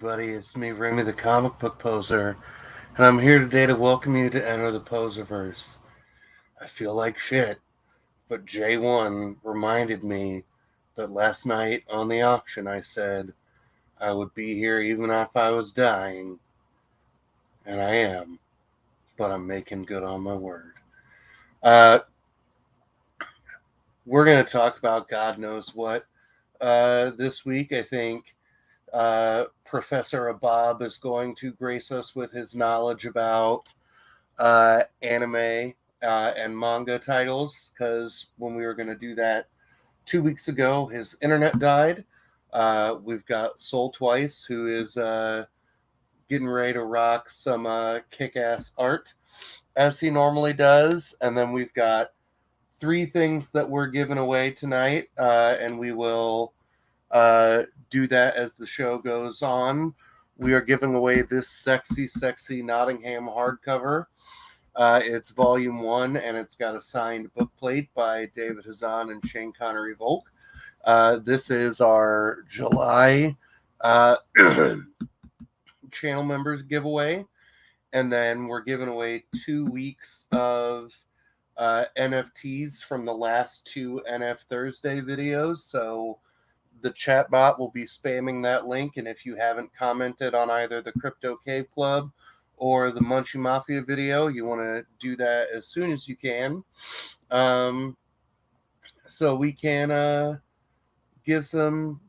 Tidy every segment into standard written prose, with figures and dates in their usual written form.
everybody. It's me, Remy the Comic Book Poser, and I'm here today to welcome you to enter the Poserverse. I feel like shit, but J1 reminded me that last night on the auction I said I would be here even if I was dying, and I am, but I'm making good on my word. We're going to talk about God knows what this week. I think Professor Abab is going to grace us with his knowledge about anime and manga titles, because when we were going to do that 2 weeks ago, his internet died. We've got Soul Twice, who is getting ready to rock some kick-ass art, as he normally does. And then we've got 3 things that we're giving away tonight, and we will do that as the show goes on. We are giving away this sexy Nottingham hardcover. It's volume 1, and it's got a signed bookplate by David Hazan and Shane Connery Volk. This is our July channel members giveaway, and then we're giving away 2 weeks of NFTs from the last 2 NF Thursday videos. So the chat bot will be spamming that link, and if you haven't commented on either the Crypto Cave Club or the Munchie Mafia video, you want to do that as soon as you can, so we can give some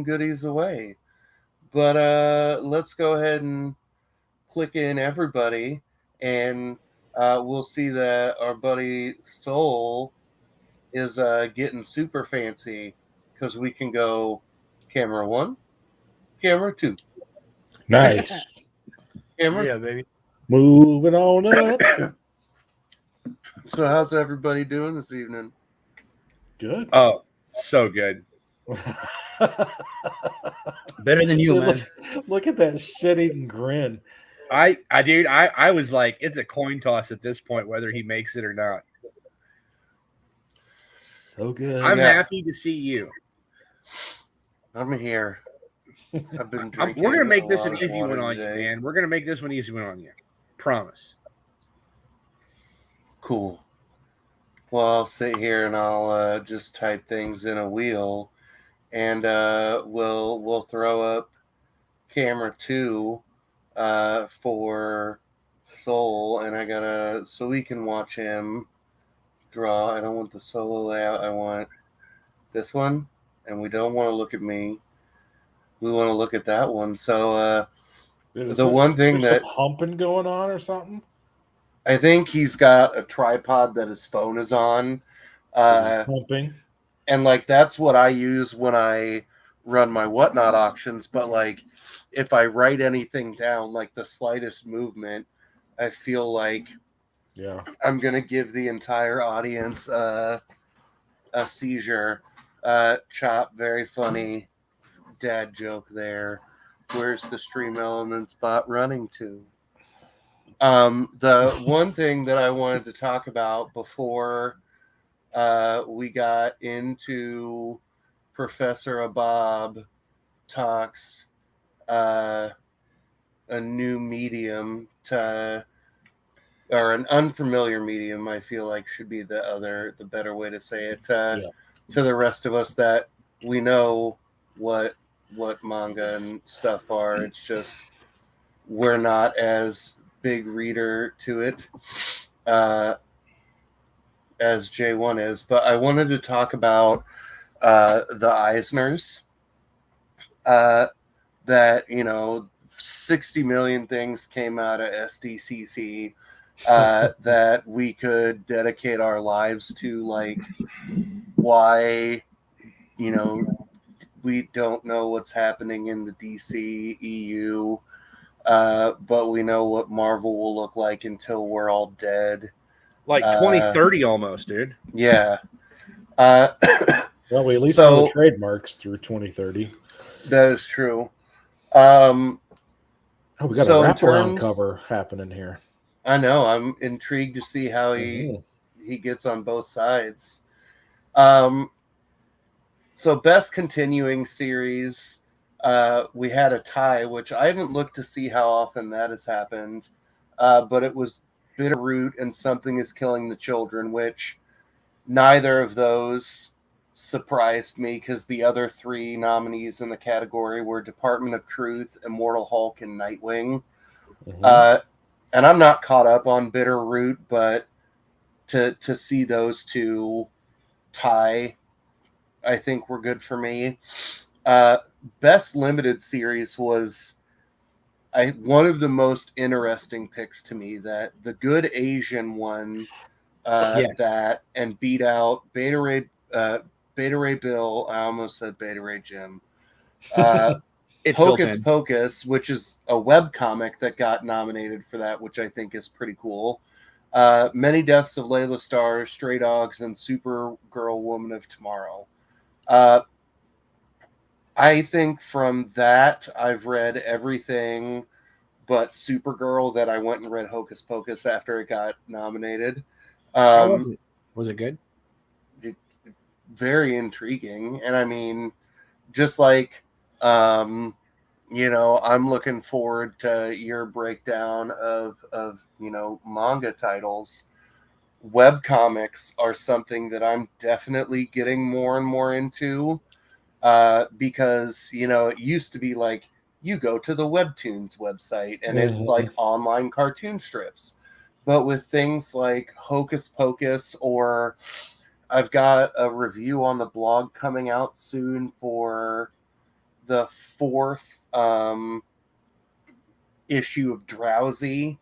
goodies away. But let's go ahead and click in everybody, and we'll see that our buddy Soul is getting super fancy, because we can go camera 1, camera 2. Nice. Camera. Yeah, baby. Moving on up. So how's everybody doing this evening? Good. Oh, so good. Better than you, man. Look at that shit-eating grin. I was like, it's a coin toss at this point whether he makes it or not. So good. I'm happy to see you. I'm here. I've been drinking. We're gonna make this an lot of easy one water on today. you, man. We're gonna make this one easy one on you. Promise. Cool. Well, I'll sit here and I'll just type things in a wheel, and we'll throw up camera 2 for Soul, and I gotta, so we can watch him draw. I don't want the solo layout. I want this one, and we don't want to look at me. We want to look at that one. So the one thing that humping going on or something. I think he's got a tripod that his phone is on. He's humping. And like that's what I use when I run my whatnot auctions. But like if I write anything down, like the slightest movement, I feel like I'm gonna give the entire audience a seizure. Chop, very funny dad joke there. Where's the Stream Elements bot running to? The one thing that I wanted to talk about before we got into Professor Abab talks a new medium to, or an unfamiliar medium, I feel like should be the better way to say it, to the rest of us that we know what manga and stuff are. It's just we're not as big reader to it as J1 is. But I wanted to talk about the Eisners, that 60 million things came out of SDCC that we could dedicate our lives to, like why we don't know what's happening in the DC EU, but we know what Marvel will look like until we're all dead. Like 2030 almost, dude. Yeah. Well, we at least know the trademarks through 2030. That is true. We got a wraparound cover happening here. I know. I'm intrigued to see how he gets on both sides. So best continuing series, we had a tie, which I haven't looked to see how often that has happened, but it was Bitterroot and Something is Killing the Children, which neither of those surprised me because the other three nominees in the category were Department of Truth, Immortal Hulk, and Nightwing. And I'm not caught up on Bitterroot, but to see those two tie, I think were good for me. Best limited series was one of the most interesting picks to me. That the Good Asian won that and beat out Beta Ray Bill. I almost said Beta Ray Jim. It's Hocus Pocus, which is a webcomic that got nominated for that, which I think is pretty cool. Many Deaths of Layla Starr, Stray Dogs, and Supergirl Woman of Tomorrow. I think from that, I've read everything but Supergirl that I went and read Hocus Pocus after it got nominated. How was it? Was it good? Very intriguing. And I mean, just like, I'm looking forward to your breakdown of manga titles. Webcomics are something that I'm definitely getting more and more into. Because it used to be like you go to the Webtoons website and it's like online cartoon strips, but with things like Hocus Pocus, or I've got a review on the blog coming out soon for the 4th issue of Drowsy,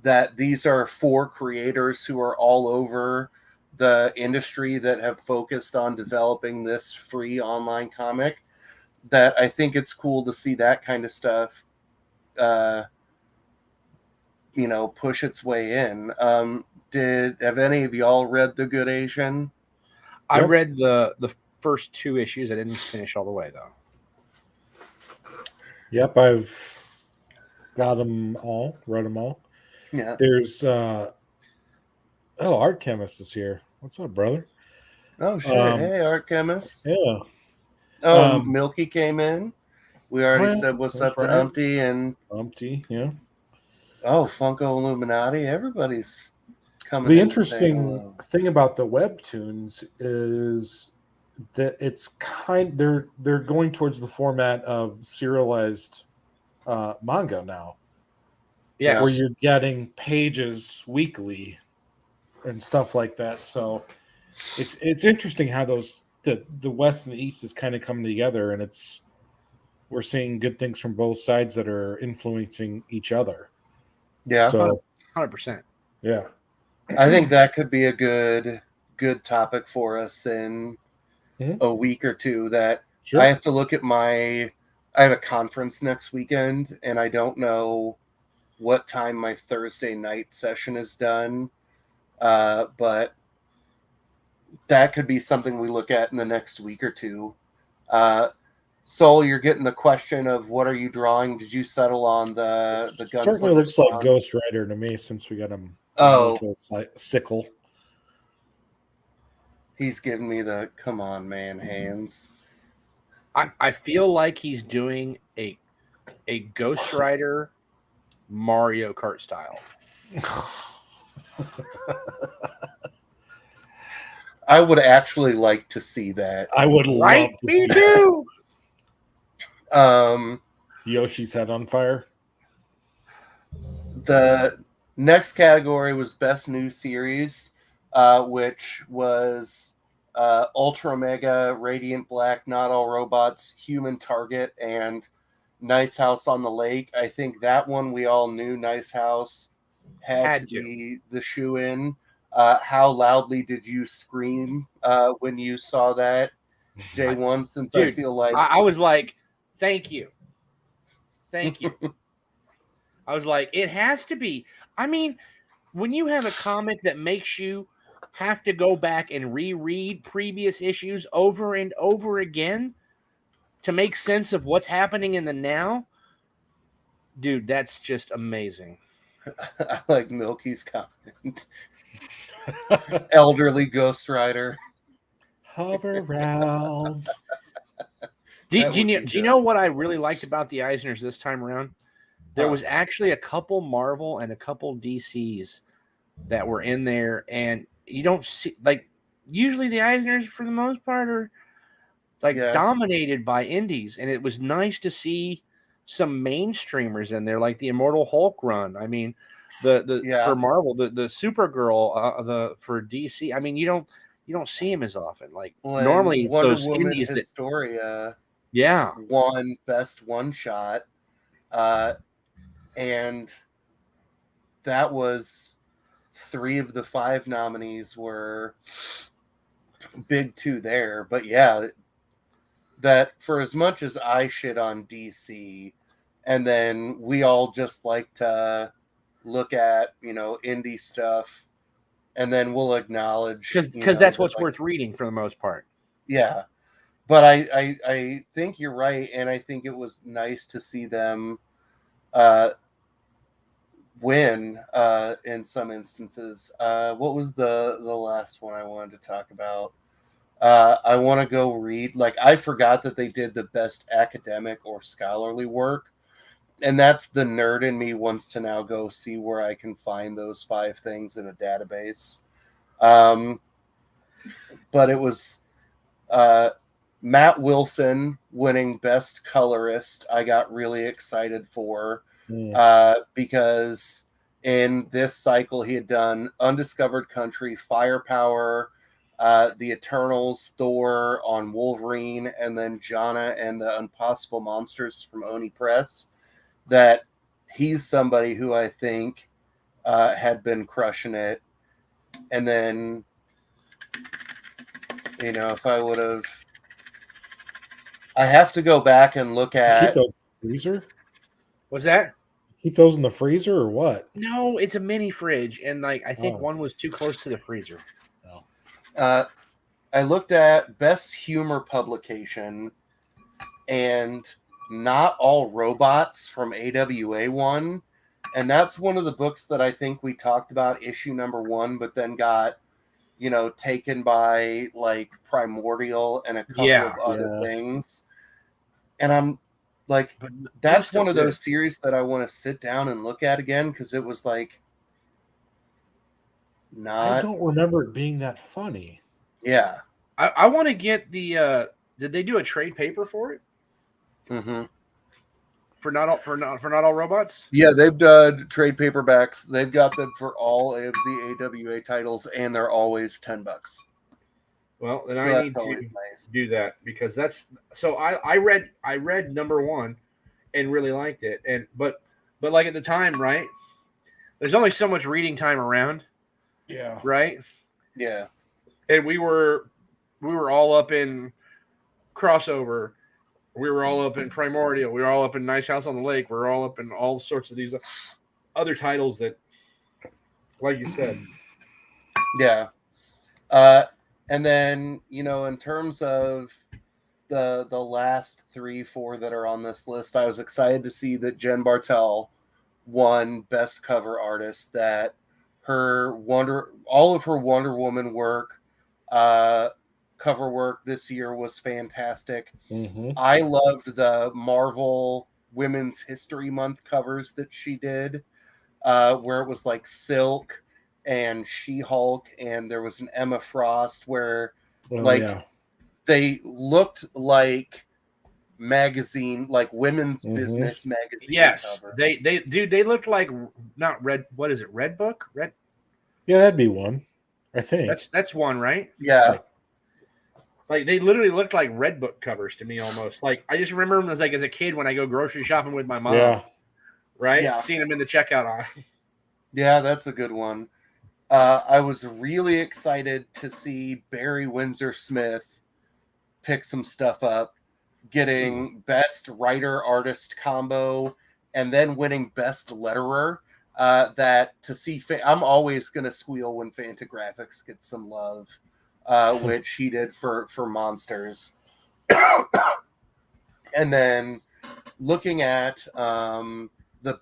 that these are 4 creators who are all over the industry that have focused on developing this free online comic, that I think it's cool to see that kind of stuff, push its way in. Have any of y'all read The Good Asian? I read the first 2 issues. I didn't finish all the way though. Yep, I've got them all, read them all. Yeah. There's Art Chemist is here. What's up, brother? Oh shit! Hey, Art Chemist. Yeah. Oh, Milky came in. We already said what's up to Umpty and Umpty. Yeah. Oh, Funko Illuminati. Everybody's coming. The interesting thing about the webtoons is that it's they're going towards the format of serialized manga now. Yeah, where you're getting pages weekly and stuff like that. So it's interesting how the West and the East is kind of coming together, and we're seeing good things from both sides that are influencing each other. Yeah, so 100%. Yeah, I think that could be a good topic for us in a week or two. That I have to look at I have a conference next weekend, and I don't know what time my Thursday night session is done, but that could be something we look at in the next week or two. Soul, you're getting the question of what are you drawing? Did you settle on the Gunslinger? Certainly looks like Ghost Rider to me, since we got him. Sickle. He's giving me the come on, man hands. I feel like he's doing a Ghost Rider Mario Kart style. I would actually like to see that. I would love to see too. Yoshi's head on fire. The next category was Best New Series, which was Ultra Mega, Radiant Black, Not All Robots, Human Target, and Nice House on the Lake. I think that one we all knew Nice House had to be the shoe-in. How loudly did you scream when you saw that, J1? Since I feel like I was like, thank you. I was like, it has to be. I mean, when you have a comic that makes you have to go back and reread previous issues over and over again to make sense of what's happening in the now, dude, that's just amazing. I like Milky's comment. Elderly Ghost Rider. Hover around. Do That would be you good. know what I really liked about the Eisners this time around? There was actually a couple Marvel and a couple DCs that were in there, and you don't see, like, usually the Eisners for the most part are like dominated by indies, and it was nice to see some mainstreamers in there, like the Immortal Hulk run. I mean, the for Marvel, the Supergirl, for DC. I mean, you don't see him as often. Like normally, it's Wonder those Woman indies Historia won Best One Shot, and that was 3 of the 5 nominees were big 2 there. But yeah, that for as much as I shit on DC, and then we all just like to look at, indie stuff, and then we'll acknowledge because that's what's worth reading for the most part. Yeah, but I think you're right, and I think it was nice to see them win in some instances. What was the last one I wanted to talk about? I want to go read. Like, I forgot that they did the best academic or scholarly work, and that's the nerd in me wants to now go see where I can find those 5 things in a database. But it was Matt Wilson winning best colorist. I got really excited for because in this cycle he had done Undiscovered Country, Firepower, the Eternals, Thor on Wolverine, and then Jana and the Impossible Monsters from Oni Press. That he's somebody who I think had been crushing it. And then, if I would have, I have to go back and look at. Keep those in the freezer? What's that? Keep those in the freezer or what? No, it's a mini fridge, and I think one was too close to the freezer. I looked at best humor publication, and Not All Robots from AWA won, and that's one of the books that I think we talked about issue number 1, but then got taken by like Primordial and a couple of other things, and I'm like, that's one of those series that I want to sit down and look at again, because it was like not. I don't remember it being that funny. Yeah, I want to get the. Did they do a trade paper for it? Mm-hmm. For not all robots. Yeah, they've done trade paperbacks. They've got them for all of the AWA titles, and they're always $10. Well, then I need to do that, because that's so. I read number 1 and really liked it, and but like at the time, right? There's only so much reading time around. Yeah. Right. Yeah. And we were all up in Crossover. We were all up in Primordial. We were all up in Nice House on the Lake. We were all up in all sorts of these other titles that, like you said. Yeah. And then, in terms of the last 3-4 that are on this list, I was excited to see that Jen Bartel won Best Cover Artist, that all of her Wonder Woman work, cover work this year was fantastic. Mm-hmm. I loved the Marvel Women's History Month covers that she did, where it was like Silk and She-Hulk, and there was an Emma Frost where they looked like magazine, like women's business magazine. Yes, cover. They looked like not red. What is it? Red Book? Red. Yeah, that'd be one. I think that's one, right? Yeah. Like they literally looked like Red Book covers to me almost. Like I just remember them as a kid when I go grocery shopping with my mom. Yeah. Right? Yeah. Seeing them in the checkout aisle. Yeah, that's a good one. I was really excited to see Barry Windsor Smith pick some stuff up, getting Best Writer Artist combo, and then winning Best Letterer. I'm always going to squeal when Fantagraphics gets some love, which he did for Monsters. And then looking at the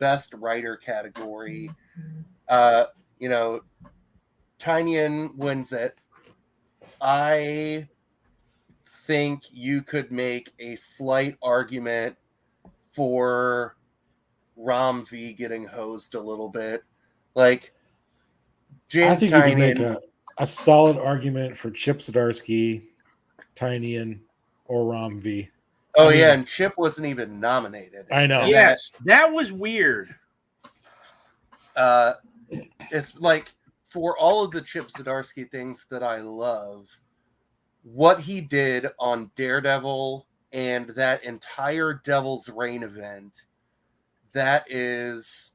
Best Writer category, Tynion wins it. I think you could make a slight argument for Rom V getting hosed a little bit. Like, I James think you can make Tynion, a solid argument for Chip Zdarsky, Tynion, or Rom V. oh I mean, yeah, and Chip wasn't even nominated. I know. And Yes, that was weird. It's like, for all of the Chip Zdarsky things that I love, what he did on Daredevil and that entire Devil's Reign event, that is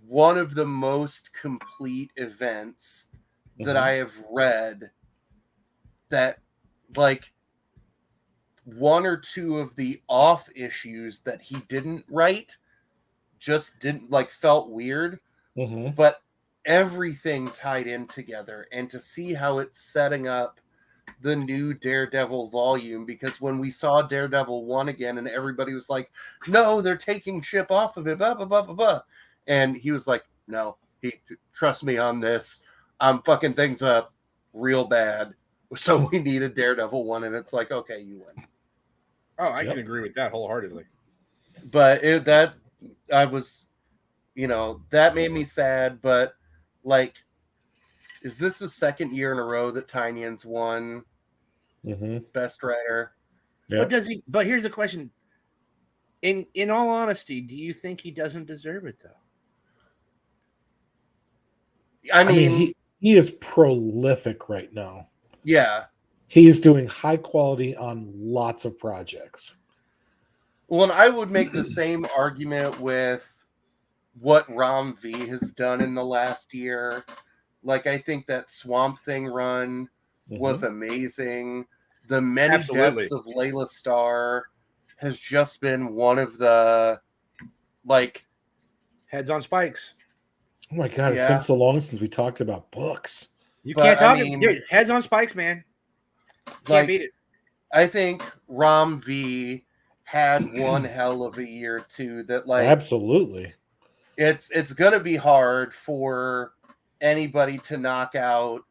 one of the most complete events that I have read. That, like, one or two of the off issues that he didn't write just didn't, like, felt weird, but everything tied in together. And to see how it's setting up the new Daredevil volume, because when we saw Daredevil 1 again and everybody was like, no, they're taking Chip off of it, blah, blah, blah, blah, blah. And he was like, no, trust me on this. I'm fucking things up real bad. So we need a Daredevil 1. And it's like, okay, you win. Oh, I can agree with that wholeheartedly. But that made me sad. But, like, is this the second year in a row that Tynion's won Best Writer? Yep. But here's the question: in all honesty, do you think he doesn't deserve it though? I mean he is prolific right now. Yeah. He is doing high quality on lots of projects. Well, and I would make the same argument with what Rom V has done in the last year. Like, I think that Swamp Thing run was amazing. The Many Deaths of Layla Starr has just been one of the, like, heads on spikes. Oh my god, it's been so long since we talked about books. You can't talk dude, heads on spikes, man. Can't beat it. I think Rom V had one hell of a year too. That, like, absolutely, it's gonna be hard for anybody to knock out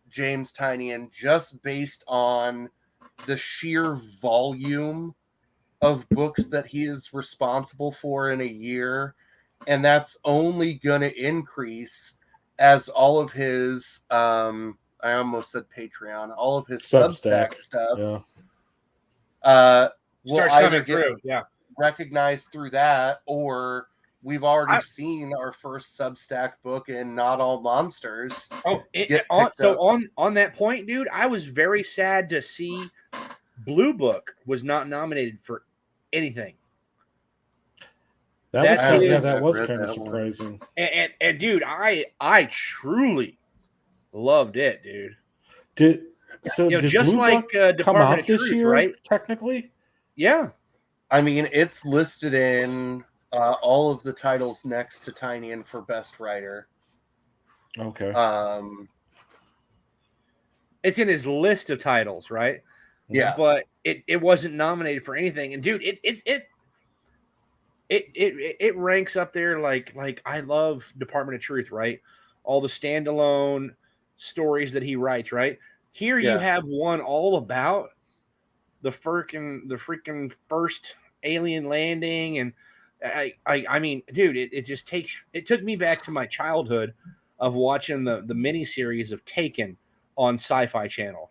James Tynion just based on the sheer volume of books that he is responsible for in a year, and that's only gonna increase as all of his I almost said Patreon, all of his Substack stuff will starts either coming get through, recognized through that, or we've already seen our first Substack book in Not All Monsters. On that point, dude, I was very sad to see Blue Book was not nominated for anything. That was kind of surprising. And dude, I truly loved it, dude. Did just Blue like Book come Department out of this Truth, year, right? Technically, yeah. I mean, it's listed in all of the titles next to Tynion for Best Writer. Okay. It's in his list of titles, right? Yeah. But it wasn't nominated for anything. And dude, it ranks up there like I love Department of Truth, right? All the standalone stories that he writes, right? Here you have one all about the freaking first alien landing, and I mean, dude, it took me back to my childhood of watching the miniseries of Taken on Sci-Fi Channel.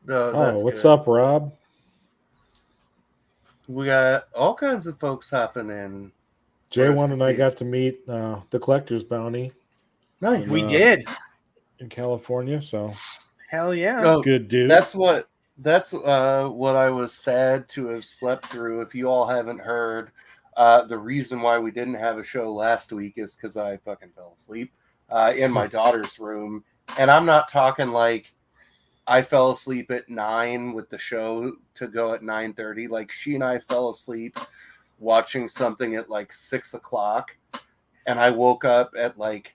What's up, Rob? We got all kinds of folks hopping in. J1 and I got to meet the Collector's Bounty. Nice. We did in California, so hell yeah. Oh, good dude. That's what I was sad to have slept through. If you all haven't heard, the reason why we didn't have a show last week is because I fucking fell asleep in my daughter's room. And I'm not talking like I fell asleep at 9 with the show to go at 9:30. Like, she and I fell asleep watching something at like 6 o'clock, and I woke up at like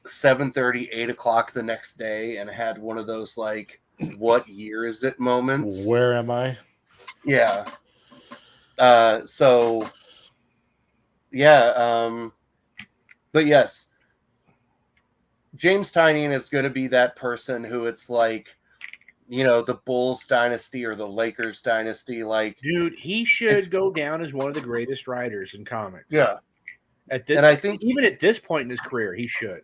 7:30, 8 o'clock the next day and had one of those, like, what year is it moments. Where am I? Yeah. But yes, James Tynion is going to be that person who it's like, the Bulls dynasty or the Lakers dynasty. Like, Dude, he should go down as one of the greatest writers in comics. yeah. At this, And I think even at this point in his career, he should.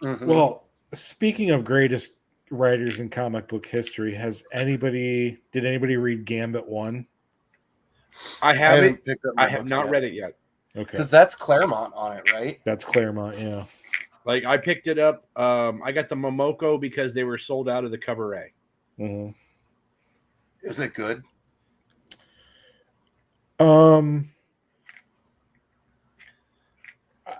Mhm. Well, speaking of greatest writers in comic book history, did anybody read Gambit 1? I haven't picked up I my have books not yet. read it yet. Okay. Because that's Claremont on it, right? That's Claremont, yeah. Like, I picked it up. I got the Momoko because they were sold out of the Foray. Mm-hmm. Is it good?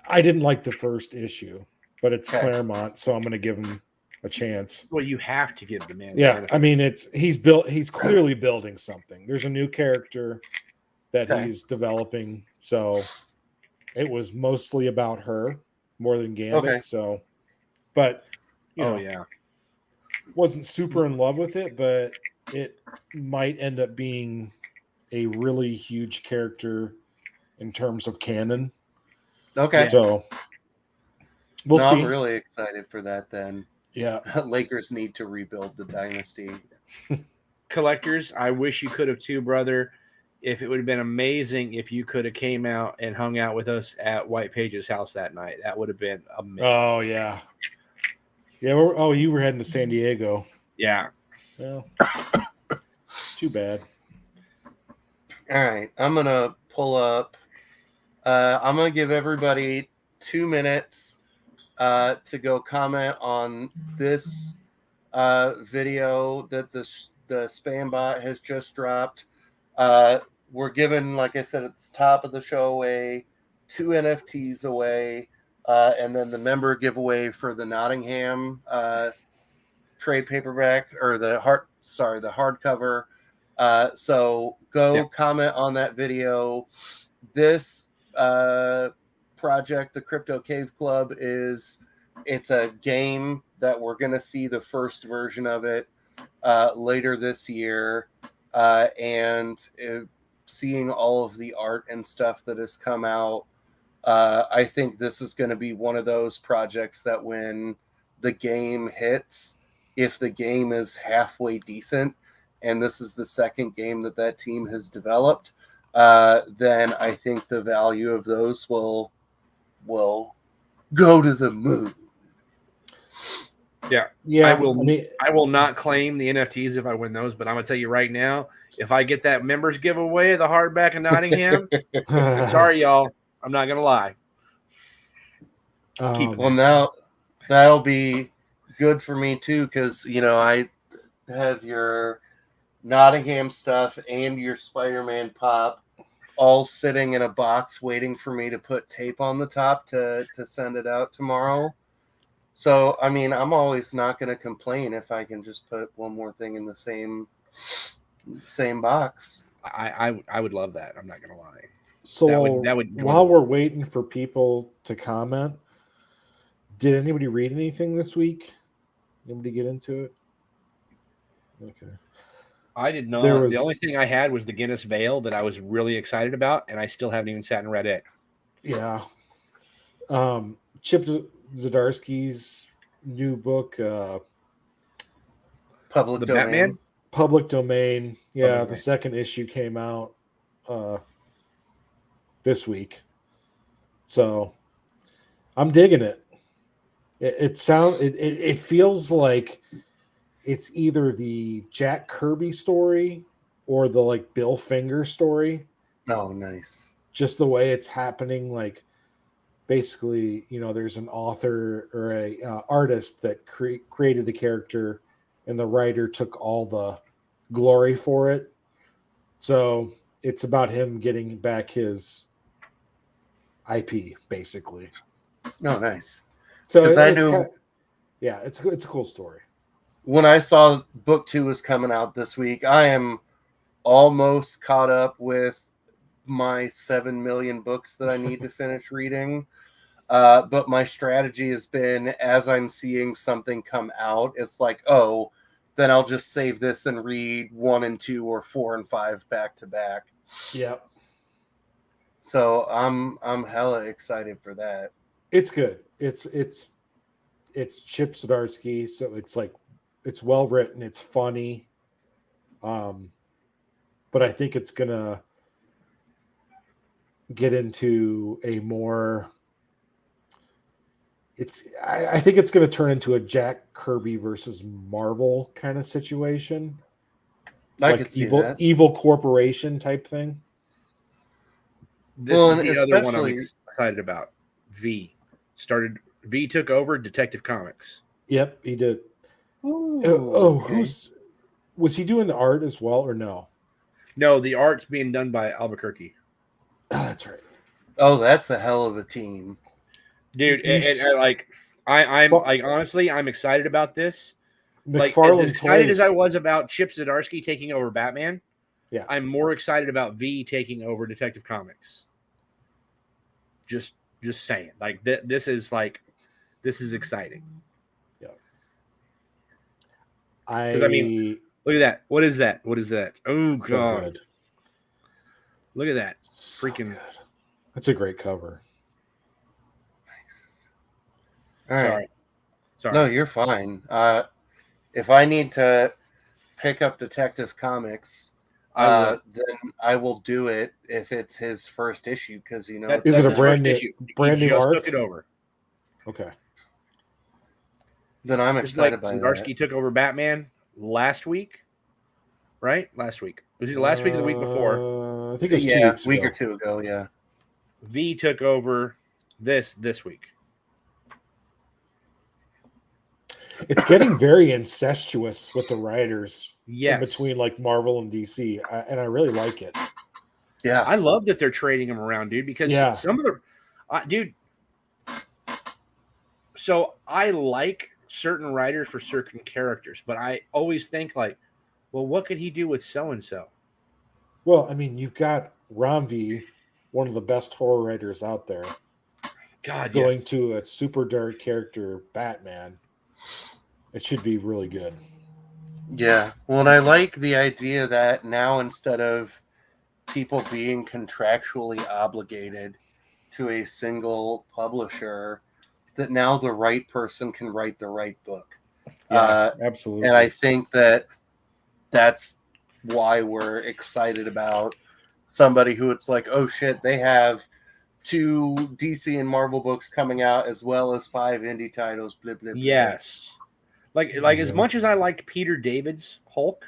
I didn't like the first issue, but it's Okay. Claremont, so I'm going to give him a chance. Well, you have to give the man. Yeah, I mean, he's clearly building something. There's a new character that he's developing, so it was mostly about her more than Gambit. Okay. So, but wasn't super in love with it, but it might end up being a really huge character in terms of canon. Okay. So we'll see. I'm really excited for that then. Yeah. Lakers need to rebuild the dynasty. Collectors, I wish you could have too, brother. If it would have been amazing if you could have came out and hung out with us at White Page's house that night. That would have been amazing. Oh, yeah. Yeah. You were heading to San Diego. Yeah. Well, too bad. All right. I'm going to pull up. I'm going to give everybody 2 minutes to go comment on this video that the spam bot has just dropped. We're giving, like I said at the top of the show, away 2 NFTs away, and then the member giveaway for the Nottingham trade paperback, or the hardcover. So go comment on that video. This project, the Crypto Cave Club, it's a game that we're going to see the first version of it later this year, and seeing all of the art and stuff that has come out, I think this is going to be one of those projects that when the game hits, if the game is halfway decent, and this is the second game that team has developed, then I think the value of those will go to the moon. Yeah. I will not claim the NFTs if I win those, but I'm gonna tell you right now, if I get that members giveaway of the hardback in Nottingham, I'm sorry, y'all. I'm not gonna lie. Well, now that'll be good for me too, because I have your Nottingham stuff and your Spider-Man pop all sitting in a box waiting for me to put tape on the top to send it out tomorrow. So, I mean, I'm always not going to complain if I can just put one more thing in the same box. I would love that. I'm not going to lie. So that would while we're waiting for people to comment, did anybody read anything this week? Anybody get into it? Okay. I did not. The only thing I had was the Guinness Veil that I was really excited about, and I still haven't even sat and read it. Yeah. Chip Zdarsky's new book, Public Domain. Batman? Public Domain. Yeah, the second issue came out this week. So I'm digging it. It feels like it's either the Jack Kirby story or the like Bill Finger story. Oh, nice. Just the way it's happening, like basically, there's an author or a artist that created the character, and the writer took all the glory for it. So it's about him getting back his IP, basically. Oh, nice. So it's a cool story. When I saw book 2 was coming out this week, I am almost caught up with my 7 million books that I need to finish reading. But my strategy has been, as I'm seeing something come out, it's like, oh, then I'll just save this and read 1 and 2 or 4 and 5 back to back. Yeah. So I'm hella excited for that. It's good. It's Chip Zdarsky, so it's like it's well written, it's funny, but I think it's gonna get into a more. I think it's going to turn into a Jack Kirby versus Marvel kind of situation, I like could see that. evil corporation type thing. This Well, is and the other one I'm especially- excited about. V took over Detective Comics. Yep, he did. Okay. Was he doing the art as well or no? No, the art's being done by Albuquerque. Oh, that's right. Oh, that's a hell of a team. Dude, honestly, I'm excited about this. Like, as McFarlane excited as I toys. was about Chip Zdarsky taking over Batman, Yeah. I'm more excited about V taking over Detective Comics. Just saying. Like, this is exciting. Yeah. Because I mean, look at that. What is that? Oh so god. good. Look at that. So Freaking good. That's a great cover. All right. Sorry. No, you're fine. If I need to pick up Detective Comics, then I will do it if it's his first issue, because Is that's it a his brand first new issue. brand He new just arc? took it over. Okay. then I'm Just like excited by Zdarsky that. took over Batman last week, right? Last week. Was it last week or the week before? I think it was 2 weeks week ago. or two ago. Yeah. V took over this week. It's getting very incestuous with the writers Yes. in between like Marvel and DC, and I really like it. Yeah. I love that they're trading them around, dude, because Yeah. some of the dude. So I like certain writers for certain characters, but I always think like, well, what could he do with so and so? Well, I mean, you've got Ramvi, one of the best horror writers out there, God, going yes. to a super dark character, Batman. It should be really good. Yeah. Well, and I like the idea that now, instead of people being contractually obligated to a single publisher, that now the right person can write the right book. Yeah, absolutely. And I think that that's why we're excited about somebody who it's like, oh shit, they have 2 DC and Marvel books coming out, as well as 5 indie titles. Blah, blah, blah. Yes. Like as much as I liked Peter David's Hulk,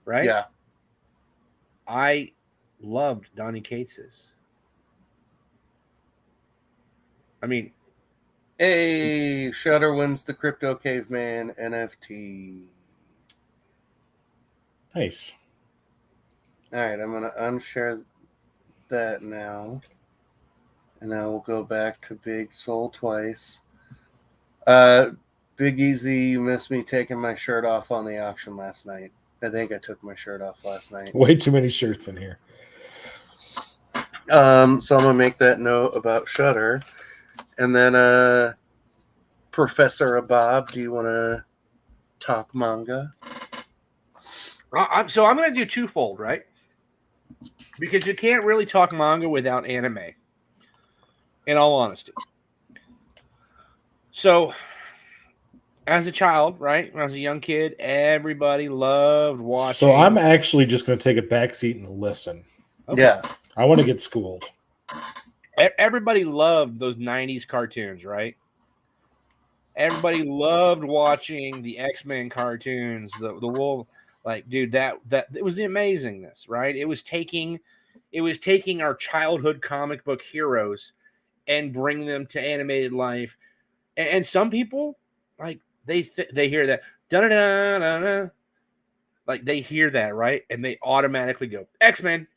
right? Yeah. I loved Donny Cates's. I mean, Hey, Shudder wins the Crypto Caveman NFT. Nice. All right, I'm going to unshare that now. And then we'll go back to Big Soul twice. Big Easy, you missed me taking my shirt off on the auction last night. I think I took my shirt off last night. Way too many shirts in here. So I'm going to make that note about Shudder. And then, Professor Bob, do you want to talk manga? so I'm going to do twofold, right? Because you can't really talk manga without anime, in all honesty. So, as a child, right, when I was a young kid, everybody loved watching. So I'm actually just going to take a back seat and listen. Okay. Yeah. I want to get schooled. Everybody loved those 90s cartoons, right? Everybody loved watching the X-Men cartoons, the Wolf. Like, dude, that it was the amazingness, right? It was taking our childhood comic book heroes and bring them to animated life. And some people, like, they hear that da-da-da-da-da, like they hear that, right? And they automatically go X-Men,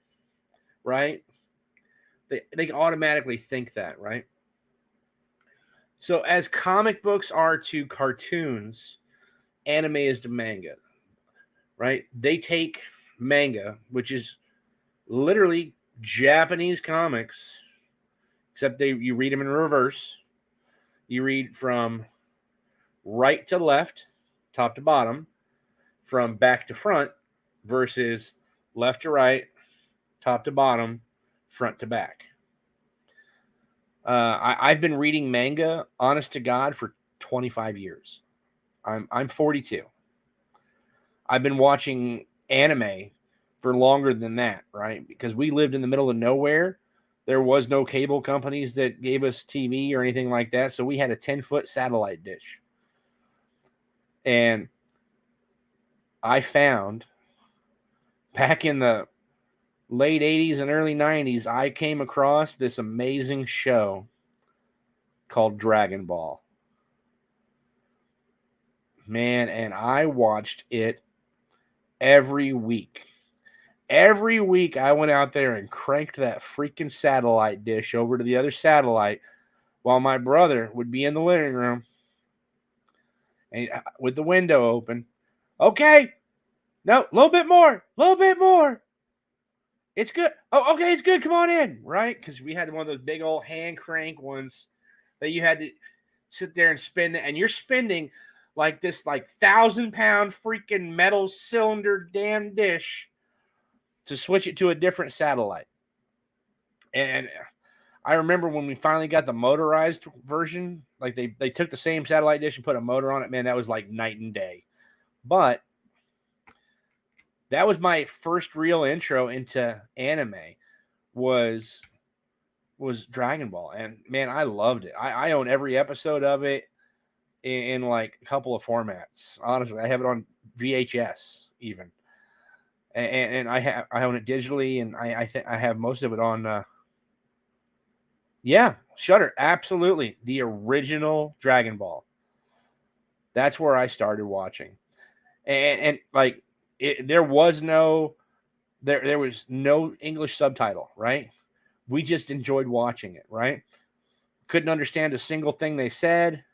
right? They automatically think that, right? So as comic books are to cartoons, anime is to manga, right? They take manga, which is literally Japanese comics, except you read them in reverse. You read from right to left, top to bottom, from back to front, versus left to right, top to bottom, front to back. I've been reading manga, honest to God, for 25 years. I'm 42. I've been watching anime for longer than that, right? Because we lived in the middle of nowhere. There was no cable companies that gave us TV or anything like that. So we had a 10-foot satellite dish. And I found back in the late 80s and early 90s, I came across this amazing show called Dragon Ball. Man, and I watched it every week. Every week I went out there and cranked that freaking satellite dish over to the other satellite while my brother would be in the living room and with the window open. Okay. No, a little bit more. It's good. Oh, okay, it's good. Come on in, right? Because we had one of those big old hand crank ones that you had to sit there and spin, and you're spinning like this 1,000-pound freaking metal cylinder damn dish to switch it to a different satellite. And I remember when we finally got the motorized version, like they took the same satellite dish and put a motor on it. Man, that was like night and day. But that was my first real intro into anime was Dragon Ball. And man, I loved it. I own every episode of it in like a couple of formats. Honestly, I have it on VHS even. And I own it digitally, and I think I have most of it on Shudder. Absolutely. The original Dragon Ball. That's where I started watching. And like there was no English subtitle, right? We just enjoyed watching it, right? Couldn't understand a single thing they said.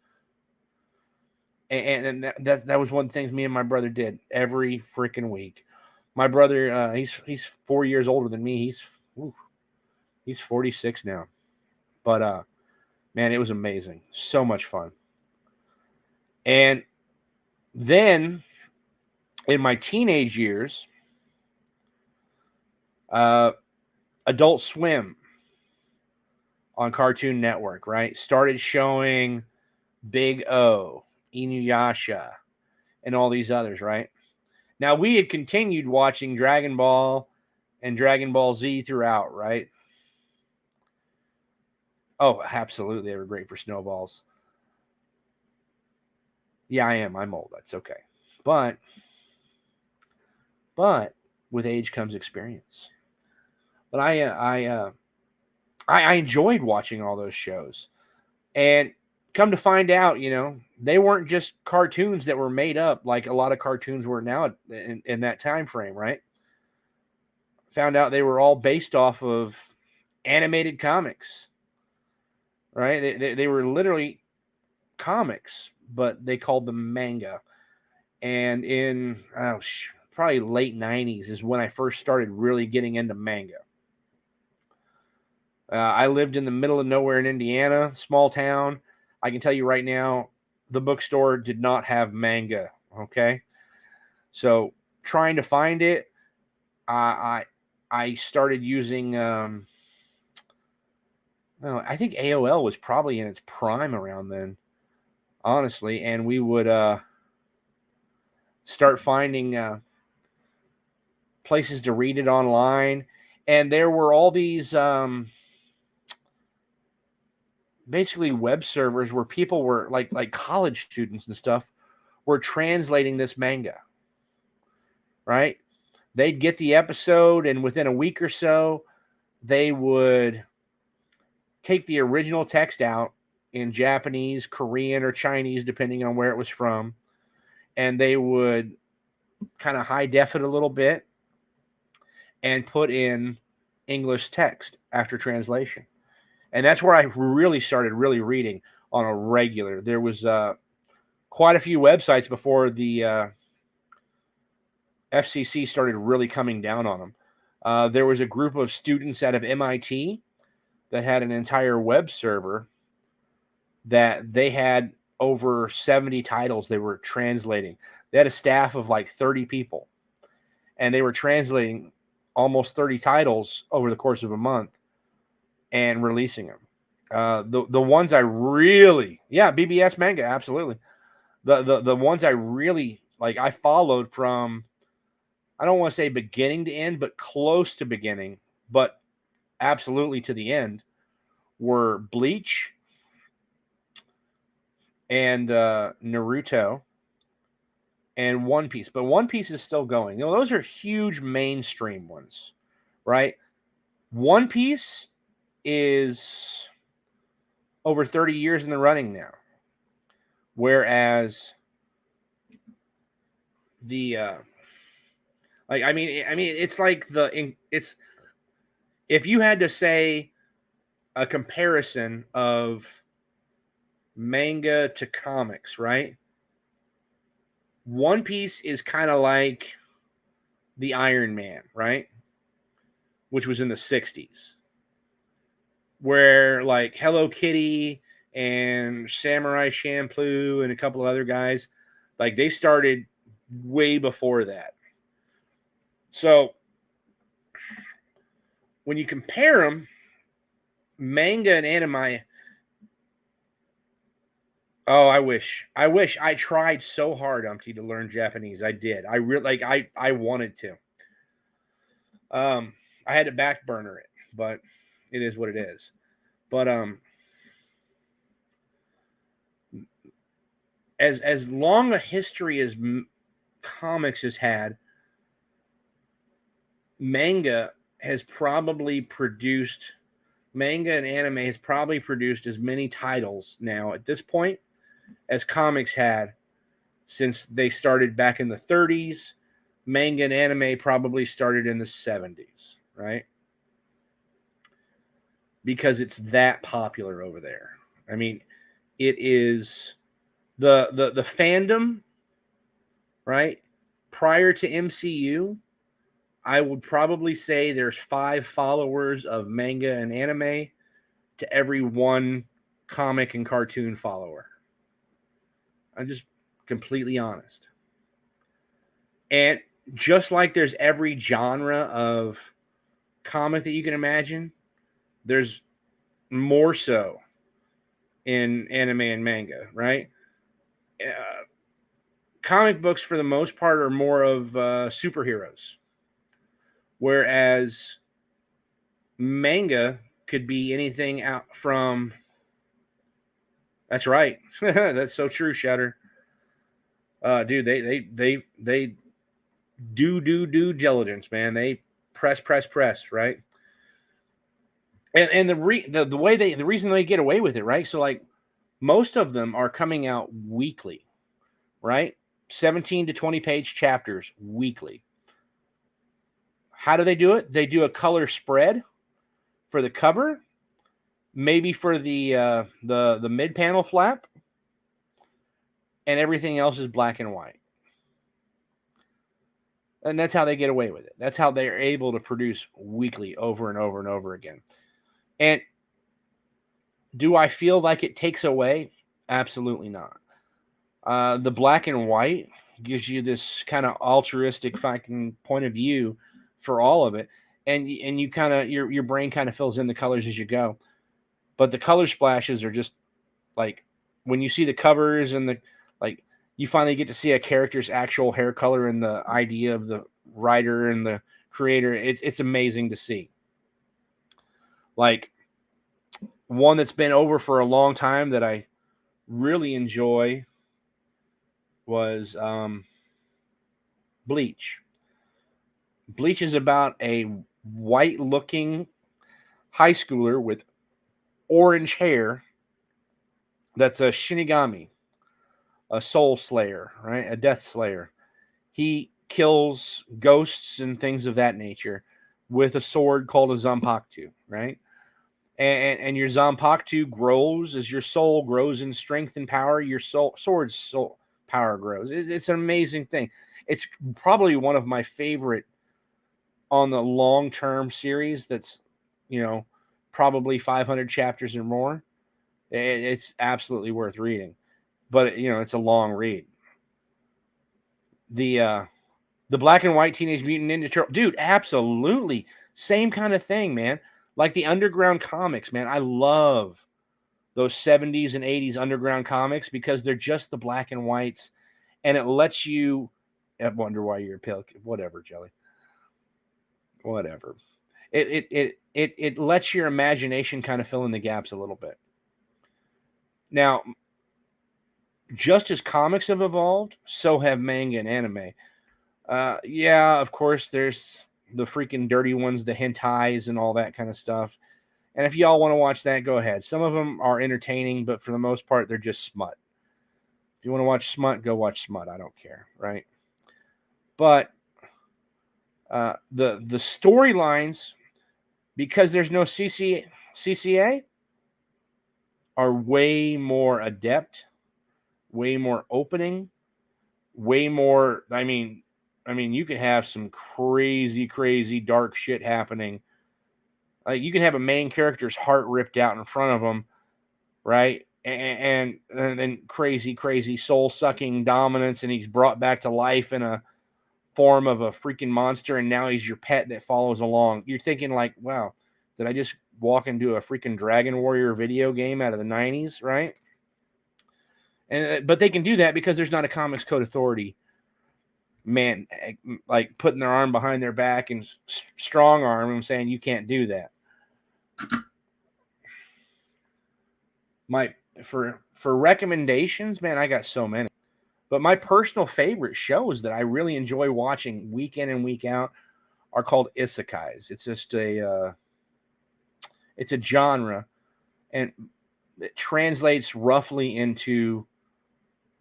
And that was one of the things me and my brother did every freaking week. My brother, he's 4 years older than me. He's 46 now. But man, it was amazing. So much fun. And then in my teenage years, Adult Swim on Cartoon Network, right, started showing Big O, Inuyasha, and all these others, right? Now, we had continued watching Dragon Ball and Dragon Ball Z throughout, right? Oh, absolutely. They were great for snowballs. Yeah, I am. I'm old. That's okay. But with age comes experience. But I enjoyed watching all those shows. And come to find out, they weren't just cartoons that were made up like a lot of cartoons were now in that time frame, right? Found out they were all based off of animated comics, right? They were literally comics, but they called them manga. And in probably late 90s is when I first started really getting into manga. I lived in the middle of nowhere in Indiana, small town. I can tell you right now, the bookstore did not have manga. Okay, so trying to find it, I started using. I think AOL was probably in its prime around then, honestly, and we would start finding places to read it online, and there were all these. Basically web servers where people were like college students and stuff were translating this manga, right? They'd get the episode, and within a week or so, they would take the original text out in Japanese, Korean, or Chinese, depending on where it was from, and they would kind of high def it a little bit and put in English text after translation. And that's where I really started reading on a regular. There was quite a few websites before the FCC started really coming down on them. There was a group of students out of MIT that had an entire web server that they had over 70 titles they were translating. They had a staff of like 30 people, and they were translating almost 30 titles over the course of a month and releasing them. The ones I really, BBS manga, absolutely. The ones I really like, I followed from I don't want to say beginning to end, but close to beginning, but absolutely to the end, were Bleach and Naruto and One Piece. But One Piece is still going. Those are huge mainstream ones, right? One Piece is over 30 years in the running now. Whereas the it's like it's if you had to say a comparison of manga to comics, right? One Piece is kind of like the Iron Man, right? Which was in the 60s. Where like Hello Kitty and Samurai Champloo and a couple of other guys, like they started way before that. So when you compare them, manga and anime, I wish I tried so hard, Umpty, to learn Japanese. I did. I really I wanted to. I had to back burner it, but it is what it is. But as long a history as comics has had, manga and anime has probably produced as many titles now at this point as comics had since they started back in the 30s. Manga and anime probably started in the 70s, right? Because it's that popular over there. I mean, it is the fandom, right? Prior to MCU, I would probably say there's 5 followers of manga and anime to every 1 comic and cartoon follower. I'm just completely honest. And just like there's every genre of comic that you can imagine, there's more so in anime and manga, right? Comic books, for the most part, are more of superheroes. Whereas manga could be anything out from... That's right. That's so true, Shutter. Dude, they do diligence, man. They press, right? And the reason they get away with it, right? So like most of them are coming out weekly, right? 17 to 20 page chapters weekly. How do they do it? They do a color spread for the cover, maybe for the mid panel flap, and everything else is black and white. And that's how they get away with it. That's how they're able to produce weekly over and over and over again. And do I feel like it takes away? Absolutely not. The black and white gives you this kind of altruistic fucking point of view for all of it. And you kind of, your brain kind of fills in the colors as you go. But the color splashes are just like, when you see the covers and you finally get to see a character's actual hair color and the idea of the writer and the creator. It's amazing to see. Like, one that's been over for a long time that I really enjoy was Bleach. Bleach is about a white-looking high schooler with orange hair that's a Shinigami, a soul slayer, right? A death slayer. He kills ghosts and things of that nature with a sword called a Zanpakuto, right? And your Zanpakuto grows as your soul grows in strength and power. Your sword's soul power grows. It's an amazing thing. It's probably one of my favorite on the long-term series that's, probably 500 chapters or more. It's absolutely worth reading. But, it's a long read. The black and white Teenage Mutant Ninja Turtle. Dude, absolutely. Same kind of thing, man. Like the underground comics, man. I love those 70s and 80s underground comics because they're just the black and whites. And it lets you I wonder why you're pale. Whatever, Jelly. Whatever. It lets your imagination kind of fill in the gaps a little bit. Now, just as comics have evolved, so have manga and anime. Yeah, of course, there's the freaking dirty ones, the hentais and all that kind of stuff. And if y'all want to watch that, go ahead. Some of them are entertaining, but for the most part, they're just smut. If you want to watch smut, go watch smut. I don't care, right? But the storylines, because there's no CCA, are way more adept, way more opening, way more. I mean, you could have some crazy dark shit happening. Like you can have a main character's heart ripped out in front of them, right? And then crazy soul sucking dominance, and he's brought back to life in a form of a freaking monster, and now he's your pet that follows along. You're thinking like, wow, did I just walk into a freaking Dragon Warrior video game out of the 90s, right? But they can do that because there's not a Comics Code Authority man like putting their arm behind their back and strong arm them saying you can't do that. For recommendations, man, I got so many. But my personal favorite shows that I really enjoy watching week in and week out are called isekais. It's just it's a genre, and it translates roughly into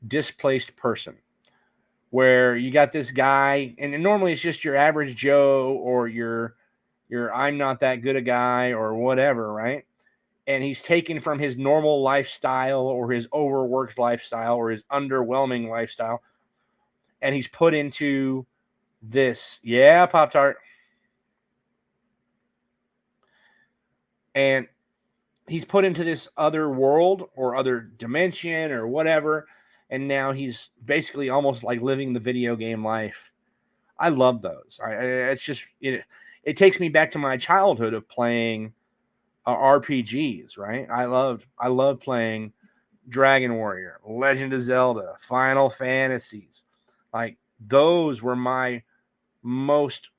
displaced person, where you got this guy, and normally it's just your average Joe or your I'm not that good a guy or whatever, right? And he's taken from his normal lifestyle or his overworked lifestyle or his underwhelming lifestyle, and he's put into this, Pop-Tart. And he's put into this other world or other dimension or whatever, and now he's basically almost like living the video game life. I love those. It's just it takes me back to my childhood of playing RPGs, right? I loved playing Dragon Warrior, Legend of Zelda, Final Fantasies. Like those were my most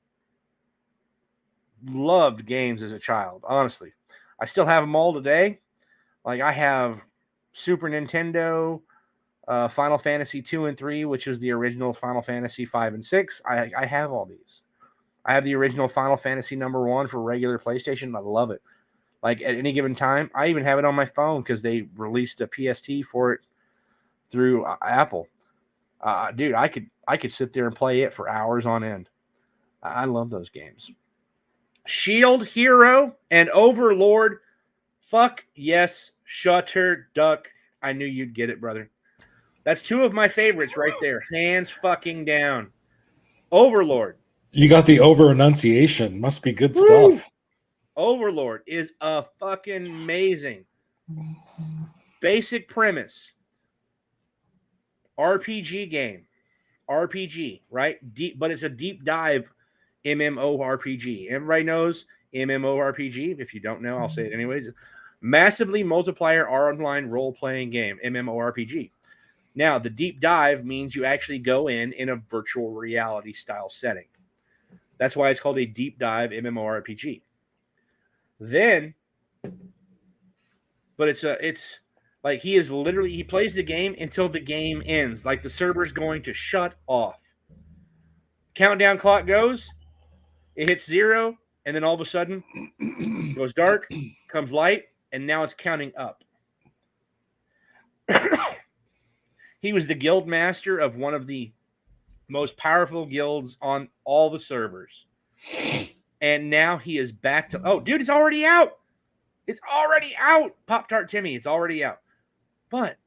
loved games as a child, honestly. I still have them all today. Like I have Super Nintendo, Final Fantasy 2 and 3, which was the original Final Fantasy 5 and 6. I have all these. I have the original Final Fantasy #1 for regular PlayStation. I love it. Like at any given time, I even have it on my phone because they released a PST for it through Apple. Dude, I could sit there and play it for hours on end. I love those games. Shield Hero and Overlord. Fuck yes, Shutter Duck. I knew you'd get it, brother. That's two of my favorites right there. Hands fucking down. Overlord. You got the over enunciation. Must be good Woo! stuff. Overlord is a fucking amazing. Basic premise. RPG game. RPG, right? Deep, but it's a deep dive MMORPG. Everybody knows MMORPG. If you don't know, I'll say it anyways. Massively multiplayer online role-playing game, MMORPG. Now, the deep dive means you actually go in a virtual reality style setting. That's why it's called a deep dive MMORPG. Then, but it's like he plays the game until the game ends. Like the server's going to shut off. Countdown clock goes, it hits 0, and then all of a sudden goes dark, comes light, and now it's counting up. He was the guild master of one of the most powerful guilds on all the servers. And now he is back to... Oh, dude, it's already out! It's already out! Pop-Tart Timmy, it's already out. But...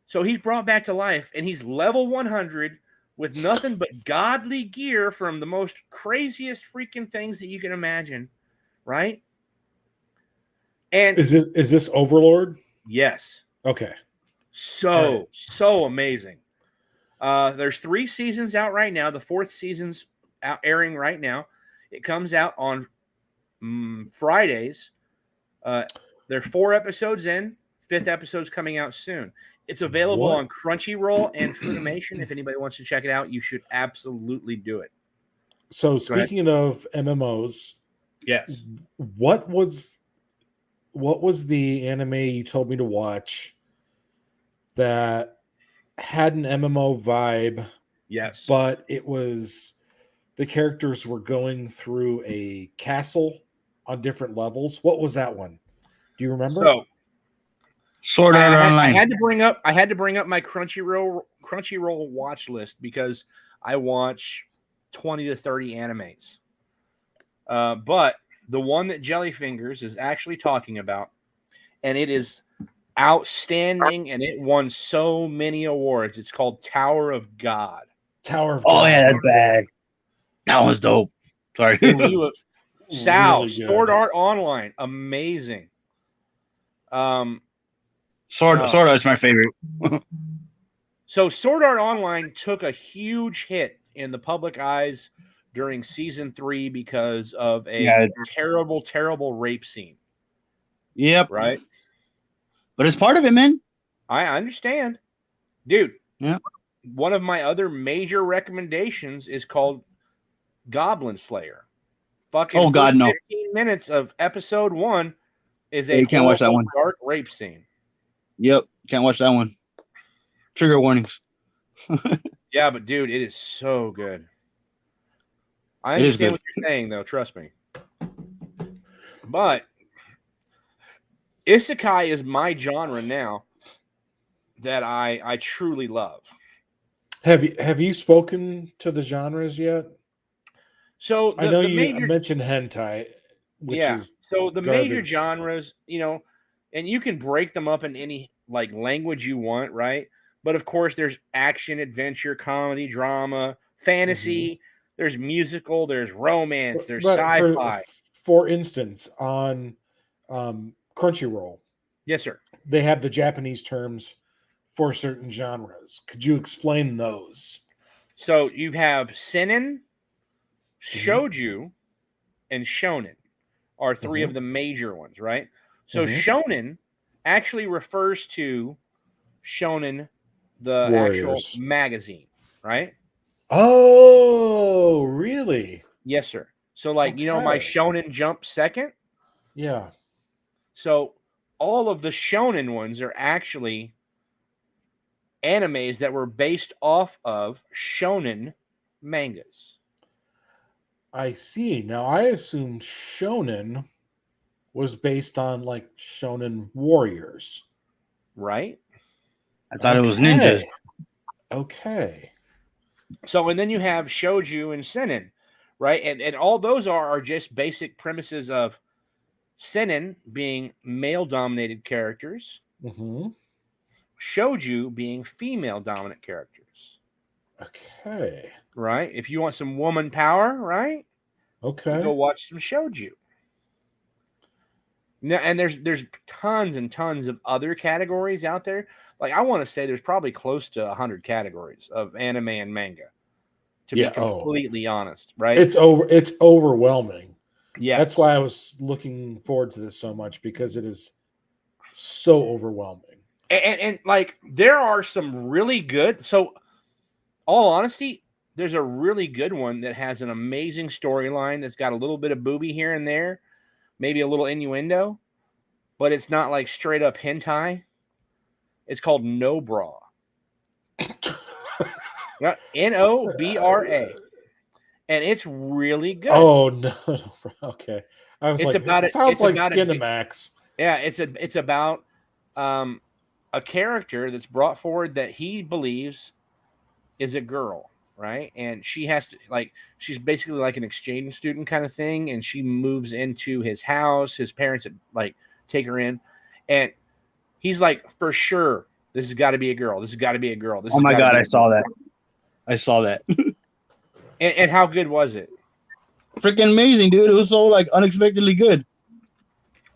So he's brought back to life, and he's level 100 with nothing but godly gear from the most craziest freaking things that you can imagine. Right? And... Is this Overlord? Yes. Okay. So amazing. There's 3 seasons out right now. The 4th season's airing right now. It comes out on Fridays. There are 4 episodes in. 5th episode's coming out soon. It's available What? on Crunchyroll and Funimation. If anybody wants to check it out, you should absolutely do it. So speaking of MMOs, Yes. what was the anime you told me to watch that had an MMO vibe, Yes. but it was the characters were going through a castle on different levels? What was that one? Do you remember? So Sword Art Online. I had to bring up my Crunchyroll watch list because I watch 20 to 30 animes. But the one that Jellyfingers is actually talking about, and it is outstanding, and it won so many awards. It's called Tower of God. Tower of Oh God. yeah, that's bad. That one's dope. Sorry. Sal, Really good. Sword Art Online, amazing. Sword Art's my favorite. So Sword Art Online took a huge hit in the public eyes during season 3 because of a terrible, terrible rape scene. Yep. Right? But it's part of it, man. I understand. Dude. Yeah. One of my other major recommendations is called Goblin Slayer. Fucking God, no. 15 minutes of episode 1 is a you can't watch that one. dark rape scene. Yep. Can't watch that one. Trigger warnings. Yeah, but dude, it is so good. I understand what you're saying, though. Trust me. But isekai is my genre now that I truly love. Have you spoken to the genres yet? So I know you mentioned hentai, which is so the garbage. major genres, and you can break them up in any like language you want, right? But of course, there's action, adventure, comedy, drama, fantasy. Mm-hmm. There's musical. There's romance. There's sci-fi. For instance, on Crunchyroll, yes, sir, they have the Japanese terms for certain genres. Could you explain those? So you have seinen, shoujo, and shonen are 3 of the major ones, right? So shonen actually refers to shonen, the actual magazine, right? Oh, really? Yes, sir. So like, my Shonen Jump second? Yeah. So all of the shonen ones are actually animes that were based off of shonen mangas. I see. Now I assumed shonen was based on like shonen warriors. Right? I thought it was ninjas. Okay. So and then you have shoujo and seinen, right? And all those are just basic premises of seinen being male-dominated characters. Mm-hmm. Shoujo being female-dominant characters. Okay. Right? If you want some woman power, right? Okay. Go watch some shoujo. Now, and there's tons and tons of other categories out there. Like I want to say there's probably close to 100 categories of anime and manga. To be completely honest, right? It's overwhelming. Yeah. That's why I was looking forward to this so much, because it is so overwhelming. And like there are some really good. So, all honesty, there's a really good one that has an amazing storyline that's got a little bit of booby here and there, maybe a little innuendo, but it's not like straight up hentai. It's called No Bra. Nobra. And it's really good. Oh no. Okay. I was it's like, about it sounds like about Skinamax. Yeah, it's about a character that's brought forward that he believes is a girl, right? And she has to she's basically like an exchange student kind of thing, and she moves into his house. His parents take her in, and he's like, for sure, this has got to be a girl. This has got to be a girl. Oh my god, I saw that. I saw that. and how good was it? Freaking amazing, dude! It was so unexpectedly good.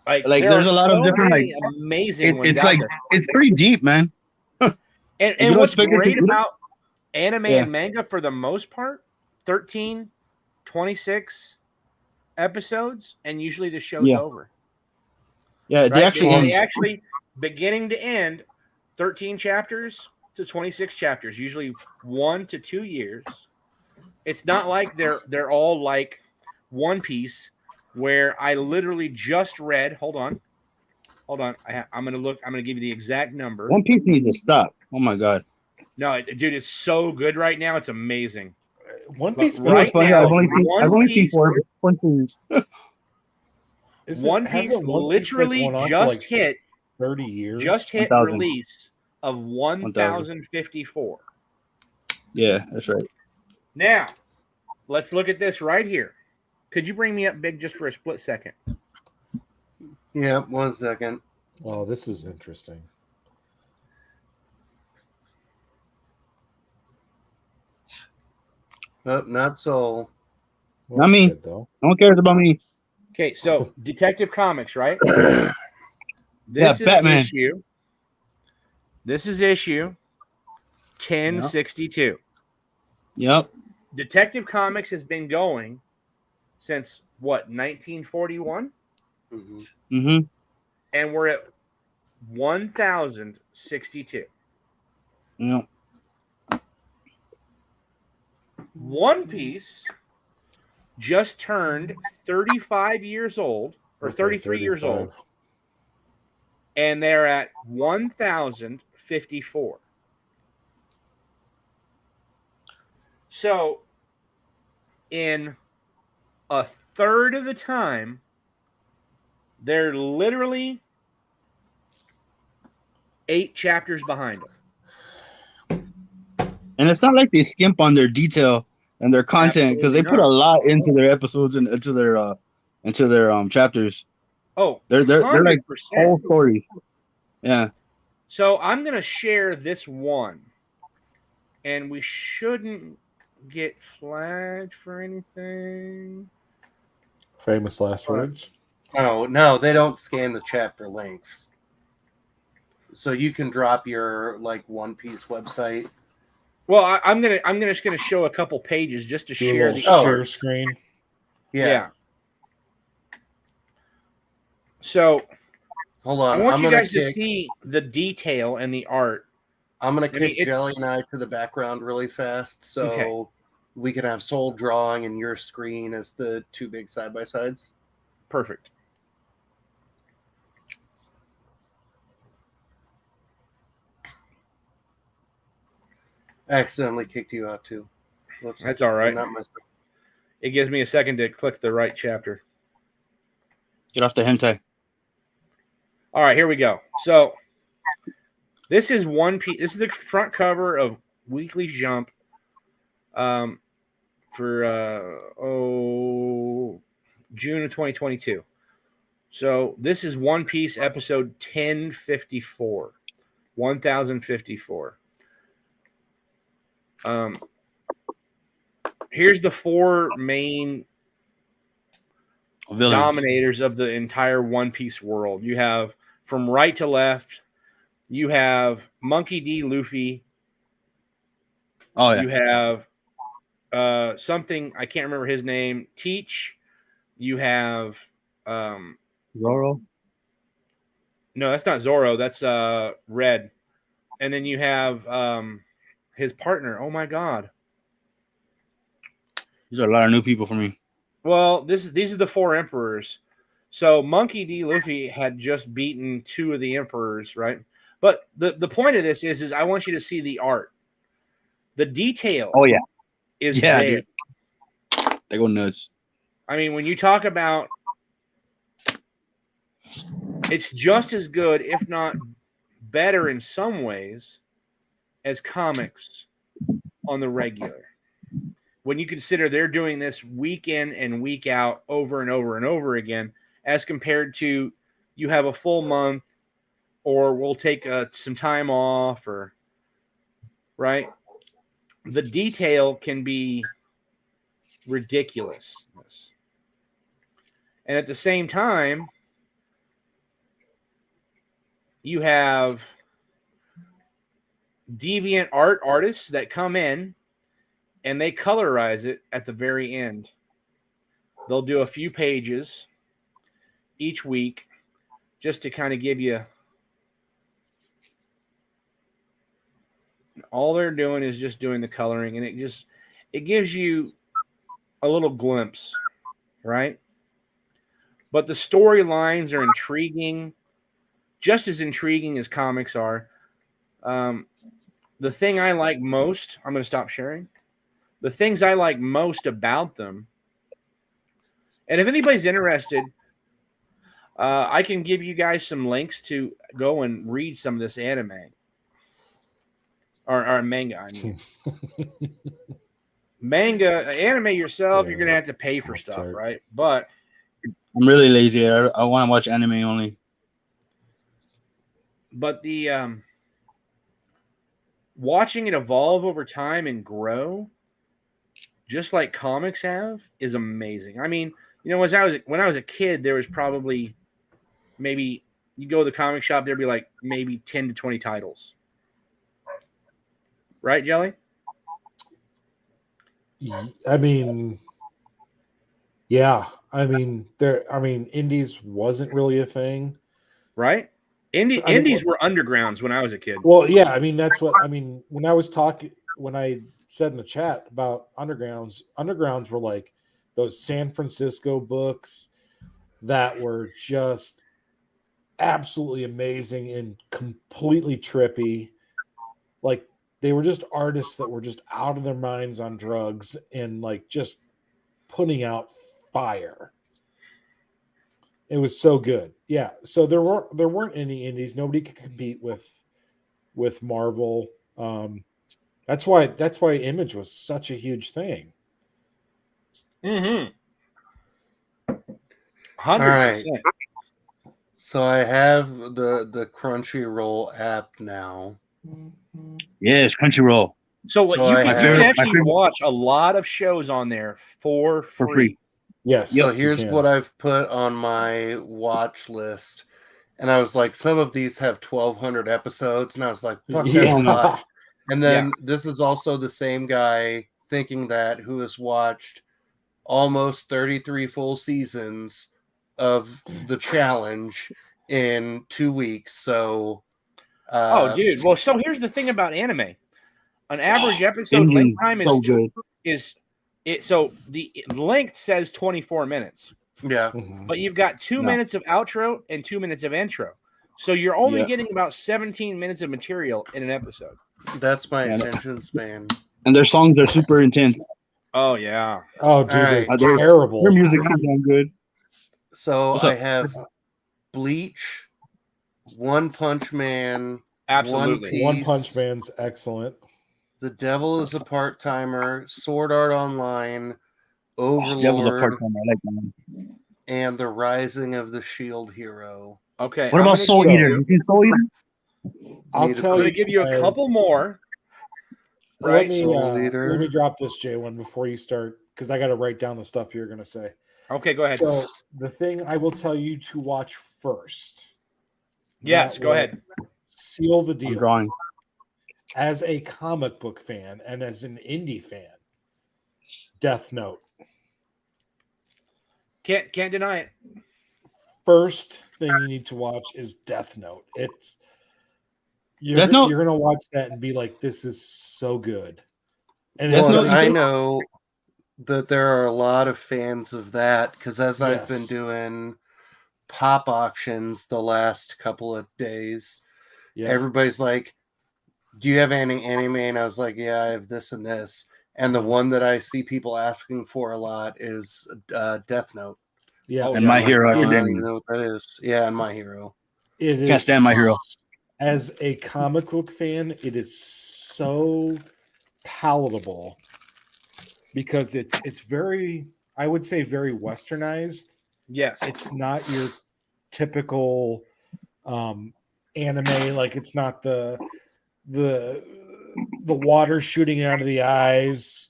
Like there's a lot of different amazing. It's pretty deep, man. and what's great about anime and manga for the most part, 13, 26 episodes, and usually the show's over. Yeah, right? They actually beginning to end 13 chapters to 26 chapters, usually 1 to 2 years. It's not like they're all like One Piece, where I literally just read. Hold on. I'm gonna give you the exact number. One Piece needs to stop. Oh my god. No, dude, it's so good right now. It's amazing. One Piece, right funny? now, I've only seen four series. One Piece literally just hit 30 years. Just hit 1,000. release of 1,054. Yeah, that's right. Now, let's look at this right here. Could you bring me up big just for a split second? Yeah, 1 second. Oh, this is interesting. Oh, not so. Well, Not me. good, though. No one cares about me. Okay, so Detective Comics, right? This is Batman. issue. This is issue 1062. Yep. Detective Comics has been going since what, 1941? Mm-hmm. Mm-hmm. And we're at 1,062. Yep. One Piece just turned 35 years old, or 33 years old, and they're at 1,054. So, in a third of the time, they're literally 8 chapters behind them. And it's not like they skimp on their detail and their content, because they put a lot into their episodes and into their chapters. Oh, they're like whole stories. Yeah. So I'm gonna share this one, and we shouldn't get flagged for anything. Famous last words. Oh no, they don't scan the chapter links. So you can drop your like One Piece website. Well, I'm just gonna show a couple pages just to share the share screen. Yeah. So hold on. I want you guys to see the detail and the art. I'm gonna kick Jelly and I to the background really fast, so we can have Soul drawing and your screen as the two big side by sides. Perfect. I accidentally kicked you out too. Whoops. That's all right. Not my... It gives me a second to click the right chapter. Get off the hentai. All right, here we go. So this is One Piece. This is the front cover of Weekly Jump for June of 2022. So this is One Piece episode 1054. 1054. Here's the 4 main dominators of the entire One Piece world. You have from right to left, you have Monkey D. Luffy. Oh yeah. You have something I can't remember his name. Teach. You have Zoro. No, that's not Zoro. That's Red. And then you have his partner. Oh my god. These are a lot of new people for me. Well, these are the 4 emperors. So Monkey D. Luffy had just beaten 2 of the emperors, right? But the point of this is I want you to see the art. The detail. Oh yeah. Is there. Dude. They go nuts. I mean, when you talk about, it's just as good, if not better in some ways, as comics on the regular. When you consider they're doing this week in and week out over and over and over again, as compared to you have a full month, or we'll take some time off, or right. The detail can be ridiculous. And at the same time, you have deviant artists that come in and they colorize it at the very end. They'll do a few pages each week just to kind of give you All they're doing is just doing the coloring, and it gives you a little glimpse, right? But the storylines are intriguing, just as intriguing as comics are. The thing I like most, I'm going to stop sharing. The things I like most about them, and if anybody's interested, I can give you guys some links to go and read some of this anime. Or manga, I mean. Manga, anime yourself, you're going to have to pay for stuff, right? But I'm really lazy. I want to watch anime only. But the watching it evolve over time and grow, just like comics have, is amazing. I mean, you know, when I was a kid, there was probably maybe you go to the comic shop, there'd be like maybe 10 to 20 titles. Right, Jelly? I mean, yeah. I mean, indies wasn't really a thing. Right? Indies were undergrounds when I was a kid. Well, yeah, I mean, that's what I mean. When I said in the chat about undergrounds were like those San Francisco books that were just absolutely amazing and completely trippy. Like, they were just artists that were just out of their minds on drugs and like just putting out fire. It was so good. Yeah. So there weren't any indies. Nobody could compete with Marvel. That's why Image was such a huge thing. Mm-hmm. 100%. All right. So I have the Crunchyroll app now. Yes, Crunchyroll. So So you I can have- actually watch a lot of shows on there for free. Yes. So you here's can. what I've put on my watch list. And I was like, some of these have 1,200 episodes. And I was like, fuck, that's a lot. And then this is also the same guy thinking that who has watched almost 33 full seasons of the challenge in 2 weeks. So, Oh, dude. Well, so here's the thing about anime. An average episode length time is so good. So the length says 24 minutes. Yeah. But you've got 2 minutes of outro and 2 minutes of intro. So you're only getting about 17 minutes of material in an episode. That's my attention span. And their songs are super intense. Oh, yeah. Oh, dude, Right. they're terrible. Their music's so damn good. So I have Bleach, One Punch Man, Absolutely. One Punch Man's excellent. The Devil is a Part-Timer, Sword Art Online, Overlord, Devil's a part-timer. I like that. and The Rising of the Shield Hero. Okay. What about Soul Eater? You seen Soul Eater? I'll Need to tell I'm you. going to give you a couple more. Let Soul Eater. me drop this J1 before you start, because I got to write down the stuff you're going to say. Okay, go ahead. So the thing I will tell you to watch first. Yes, that go will ahead. Seal the I'm deal. drawing. As a comic book fan and as an indie fan, Death Note. Can't deny it. First thing you need to watch is Death Note. You're Death Note? going to watch that and be like, this is so good. And Death it's Note, gonna- I know that there are a lot of fans of that because as I've been Yes. doing pop auctions the last couple of days, Yeah. everybody's like, do you have any anime? And I was like, yeah, I have this and this. And the one that I see people asking for a lot is Death Note. Yeah. Oh, And My Hero I don't Academia. even know what that is. Yeah, and My Hero. It Can't stand My Hero. As a comic book fan, it is so palatable because it's very, I would say, very westernized. Yes. It's not your typical anime. Like, it's not the water shooting out of the eyes,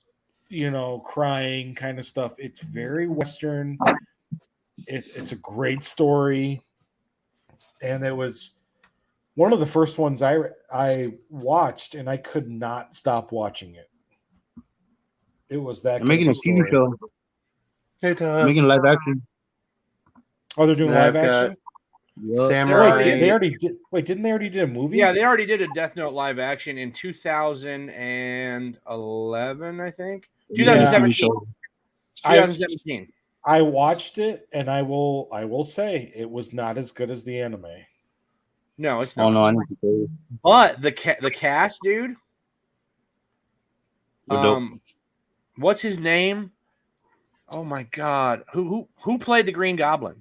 crying kind of stuff. It's very western. It's a great story, and it was one of the first ones I watched, and I could not stop watching it. It was that. They're making a TV show. Hey, Tom. Making live action. Oh, they're doing And live I've got- action. Samurai. Wait, they already did. Wait, didn't they already did a movie? Yeah, they already did a Death Note live action in 2011, I think. 2017. 2017. I watched it, and I will say it was not as good as the anime. No, it's not. Oh no, I need to say But the cast, dude. They're dope. What's his name? Oh my god, who played the Green Goblin?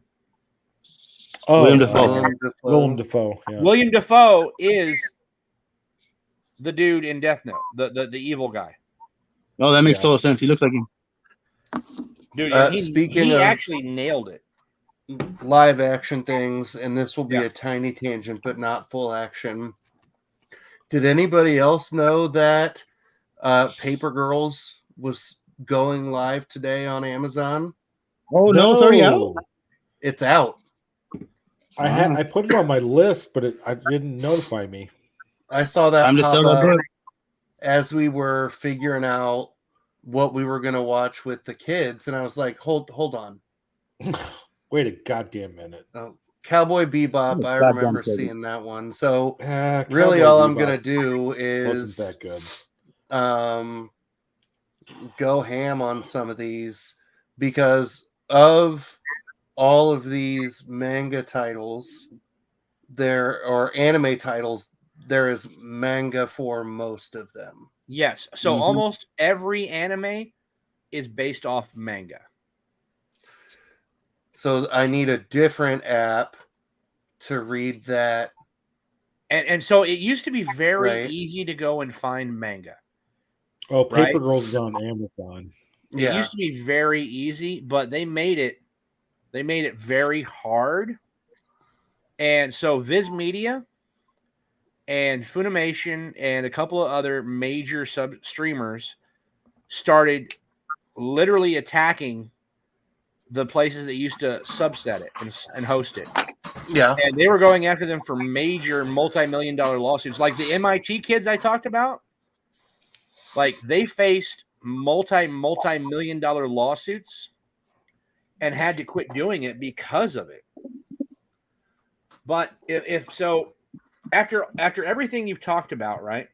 Oh, William Dafoe. Willem Dafoe. Yeah. William Dafoe is the dude in Death Note, the evil guy. No, that makes total sense. He looks like him. Dude, Speaking he of actually nailed it. live action things, and this will be Yeah. a tiny tangent, but not full action. Did anybody else know that Paper Girls was going live today on Amazon? Oh no, it's already out. It's out. I put it on my list, but it didn't notify me. I saw that Time to pop sell that up book. as we were figuring out what we were going to watch with the kids, and I was like, hold on. Wait a goddamn minute. Cowboy Bebop, I Goddamn remember kidding. seeing that one. So Cowboy really all I'm Bebop going to do is wasn't that good. Go ham on some of these, because of all of these manga titles or anime titles, there is manga for most of them. Yes, so almost every anime is based off manga. So I need a different app to read that. And so it used to be very Right. easy to go and find manga. Oh, Paper Right. Girls is on Amazon. It used to be very easy, but they made it very hard. And so Viz Media and Funimation and a couple of other major sub streamers started literally attacking the places that used to subset it and host it. Yeah. And they were going after them for major multi-million-dollar lawsuits. Like the MIT kids I talked about, like they faced multi-million-dollar lawsuits and had to quit doing it because of it. But if so, after everything you've talked about, right?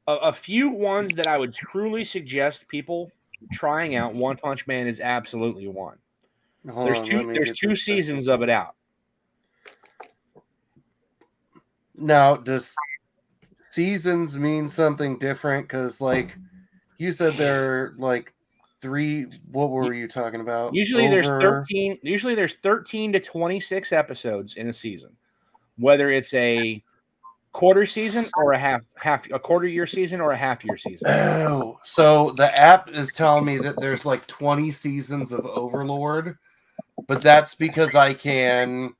A few ones that I would truly suggest people trying out. One Punch Man is absolutely one. There's two seasons of it out. Now, does seasons mean something different? Because, like, you said there are like 3. What were you talking about? Usually there's 13. Usually there's 13 to 26 episodes in a season, whether it's a quarter season or a quarter year season or a half year season. Oh, so the app is telling me that there's like 20 seasons of Overlord, but that's because I can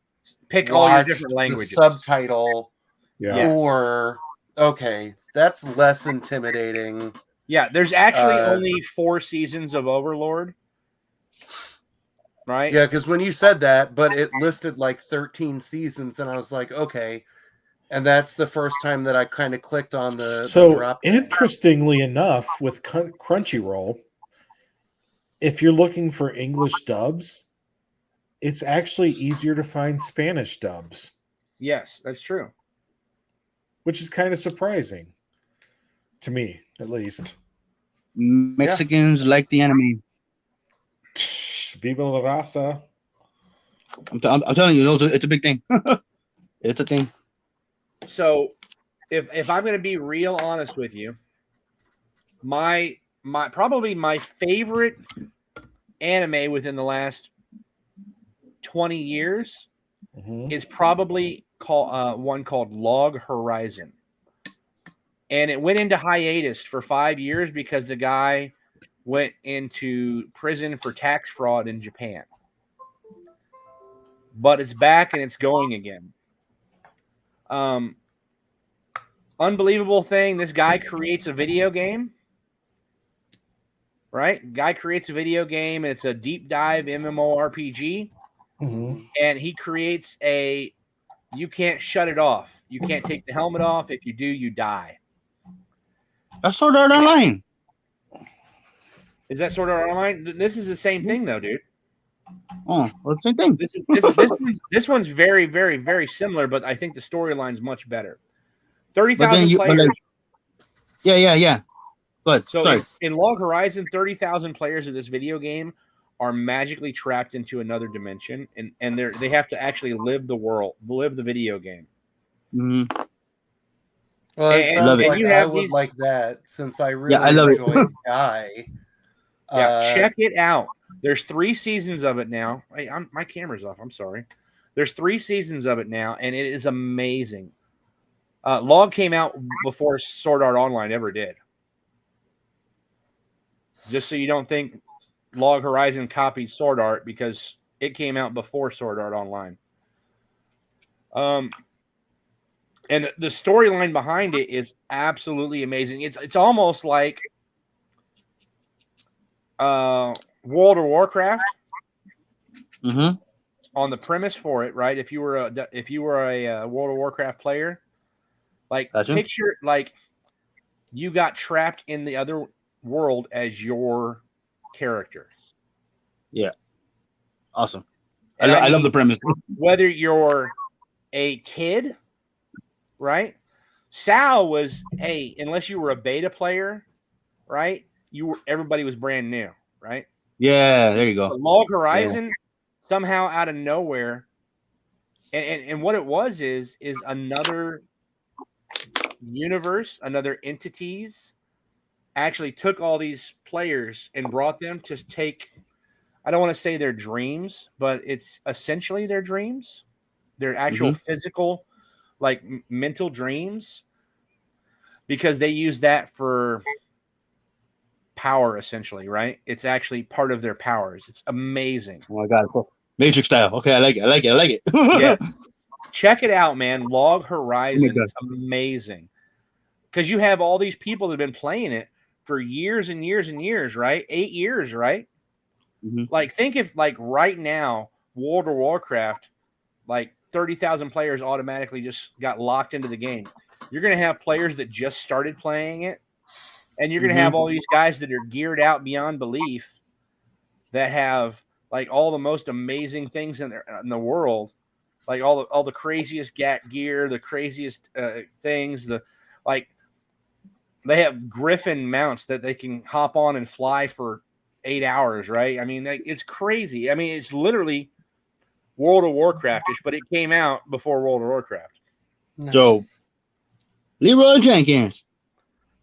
pick all your different languages. The subtitle. Yeah. Or okay, that's less intimidating. Yeah, there's actually only 4 seasons of Overlord. Right? Yeah, because when you said that, but it listed like 13 seasons, and I was like, okay. And that's the first time that I kind of clicked on the drop. Interestingly enough, with Crunchyroll, if you're looking for English dubs, it's actually easier to find Spanish dubs. Yes, that's true. Which is kind of surprising to me, at least. Mexicans like the anime. Viva la raza. I'm telling you, it's a big thing. It's a thing. So, if I'm going to be real honest with you, my probably my favorite anime within the last 20 years is probably one called Log Horizon. And it went into hiatus for 5 years because the guy went into prison for tax fraud in Japan. But it's back and it's going again. Unbelievable thing. This guy creates a video game. Right? Guy creates a video game. It's a deep dive MMORPG. And he creates you can't shut it off. You can't take the helmet off. If you do, you die. That's Sword Art Online. Is that Sword Art Online? This is the same thing, though, dude. Oh, well, same thing. This one's very, very, very similar, but I think the storyline's much better. 30,000 But players. like, yeah. But So sorry. in Log Horizon, 30,000 players of this video game are magically trapped into another dimension, and they have to actually live the video game. Mm-hmm. Well, it sounds Love it. like I would like that since I really I love enjoyed it. Guy. Yeah, check it out. There's 3 seasons of it now. My camera's off. I'm sorry. There's 3 seasons of it now, and it is amazing. Log came out before Sword Art Online ever did. Just so you don't think Log Horizon copied Sword Art, because it came out before Sword Art Online. And the storyline behind it is absolutely amazing. It's almost like World of Warcraft on the premise for it, right? If you were a World of Warcraft player, like picture like you got trapped in the other world as your character. Yeah, awesome. I love the premise. Whether you're a kid, right? Sal was, hey, unless you were a beta player, right? Everybody was brand new, right? Yeah, there you go. But Log Horizon, somehow out of nowhere, and what it was is another universe, another entities actually took all these players and brought them to take, I don't want to say their dreams, but it's essentially their dreams, their actual physical, like mental dreams, because they use that for power, essentially, right? It's actually part of their powers. It's amazing. Oh my god, Matrix style. Okay, I like it. Yeah, check it out, man. Log Horizon. It's amazing because you have all these people that have been playing it for years and years and years, right? 8 years, right? Like, think if, like, right now, World of Warcraft, like 30,000 players automatically just got locked into the game. You're going to have players that just started playing it, and you're going to have all these guys that are geared out beyond belief that have, like, all the most amazing things in the world, like all the craziest gear, the craziest things, they have griffin mounts that they can hop on and fly for 8 hours, right? I mean, it's crazy. I mean, it's literally World of Warcraft-ish, but it came out before World of Warcraft. So, Leroy Jenkins.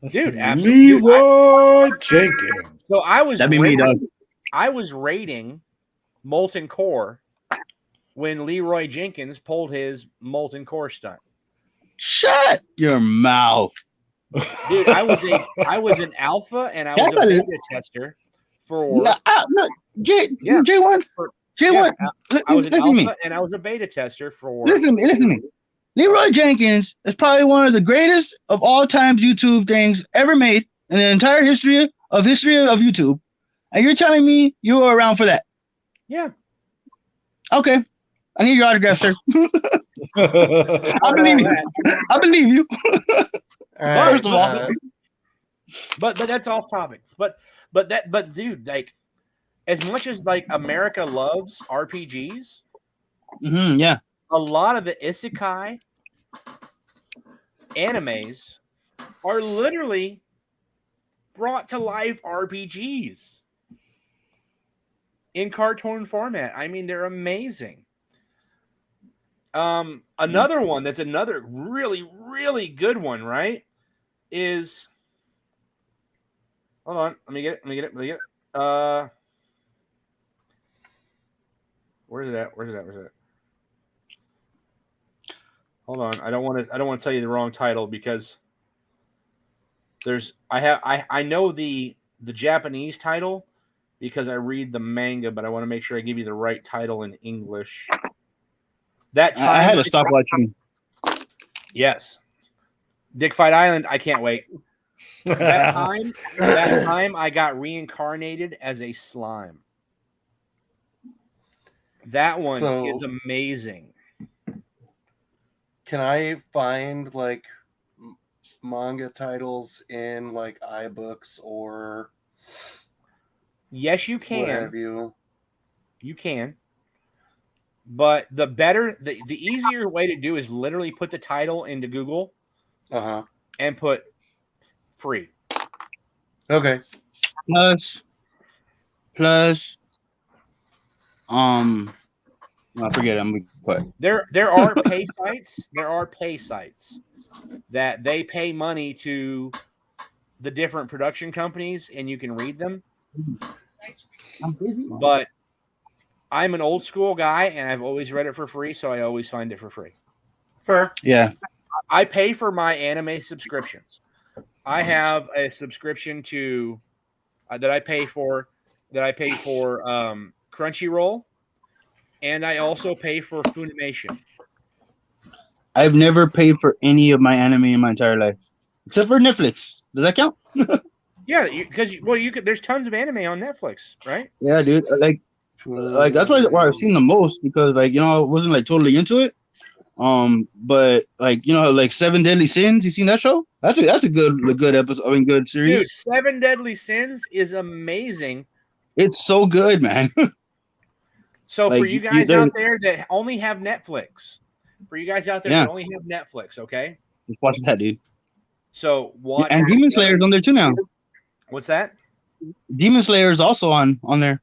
Dude, absolutely. Leroy Jenkins. So I was me, rating Molten Core when Leroy Jenkins pulled his Molten Core stunt. Shut your mouth. Dude, I was an alpha and I was a beta tester for J1. J1. I was an alpha and I was a beta tester for. Listen to me. Leroy Jenkins is probably one of the greatest of all time YouTube things ever made in the entire history of YouTube. And you're telling me you were around for that? Yeah. Okay. I need your autograph, sir. I believe you. I believe you. First of all. But that's off topic. But dude, like, as much as, like, America loves RPGs, yeah, a lot of the isekai animes are literally brought to life RPGs in cartoon format. I mean, they're amazing. Another one that's another really, really good one, right? Is, hold on, let me get it. Where's it at? Hold on, I don't want to tell you the wrong title, because I know the Japanese title because I read the manga, but I want to make sure I give you the right title in English. That time I had to stop watching. Yes, Dick Fight Island. I can't wait. That time I got reincarnated as a slime. That one is amazing. Can I find, like, manga titles in, like, iBooks or? Yes, you can. What have you? You can. But the easier way to do is literally put the title into Google and put free. Okay. Plus, I forget. I'm quiet. There are pay sites. There are pay sites that they pay money to the different production companies, and you can read them. I'm busy. But I'm an old school guy, and I've always read it for free, so I always find it for free. Fair. Yeah. I pay for my anime subscriptions. I have a subscription to that I pay for Crunchyroll, and I also pay for Funimation. I've never paid for any of my anime in my entire life, except for Netflix. Does that count? Yeah, because you could. There's tons of anime on Netflix, right? Yeah, dude. Like that's why I've seen the most, because I wasn't like totally into it. But like like Seven Deadly Sins. You seen that show? That's a good episode. I mean, good series. Dude, Seven Deadly Sins is amazing. It's so good, man. So Like, for you guys out there that only have Netflix, that only have Netflix, okay? Just watch that, dude. So what? And Demon Slayer's on there too now. What's that? Demon Slayer is also on there.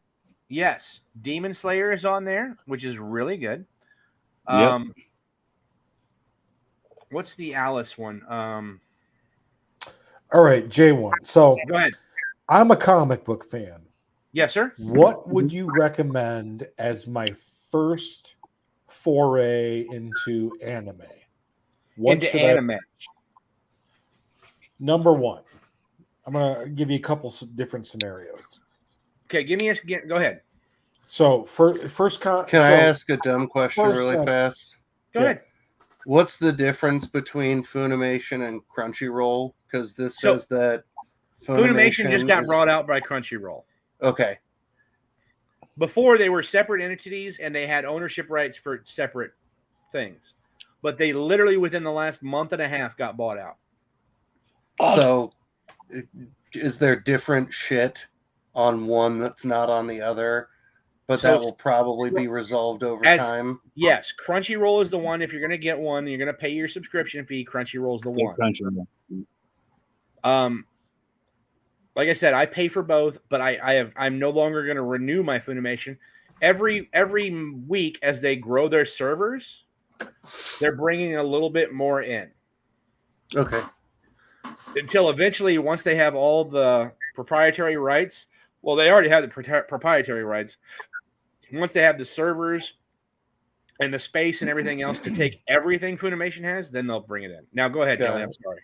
Yes, Demon Slayer is on there, which is really good. Yep. What's the Alice one? All right, J1. So Go ahead. I'm a comic book fan. Yes, sir. What would you recommend as my first foray into anime? Into anime. Number one, I'm going to give you a couple different scenarios. Okay, go ahead. So, first Can I ask a dumb question really fast? Go ahead. What's the difference between Funimation and Crunchyroll? Because this says that Funimation just got brought out by Crunchyroll. Okay. Before, they were separate entities and they had ownership rights for separate things. But they literally, within the last month and a half, got bought out. So, is there different shit on one that's not on the other? But that will probably be resolved over time. Yes, Crunchyroll is the one. If you're going to get one, you're going to pay your subscription fee. Crunchyroll is the one. Crunchyroll. Like I said, I pay for both, but I'm no longer going to renew my Funimation. Every week, as they grow their servers, they're bringing a little bit more in. Okay. Until eventually, once they have all the proprietary rights, well, they already have the proprietary rights. Once they have the servers and the space and everything else to take everything Funimation has, then they'll bring it in. Now, go ahead, Jelly. I'm sorry.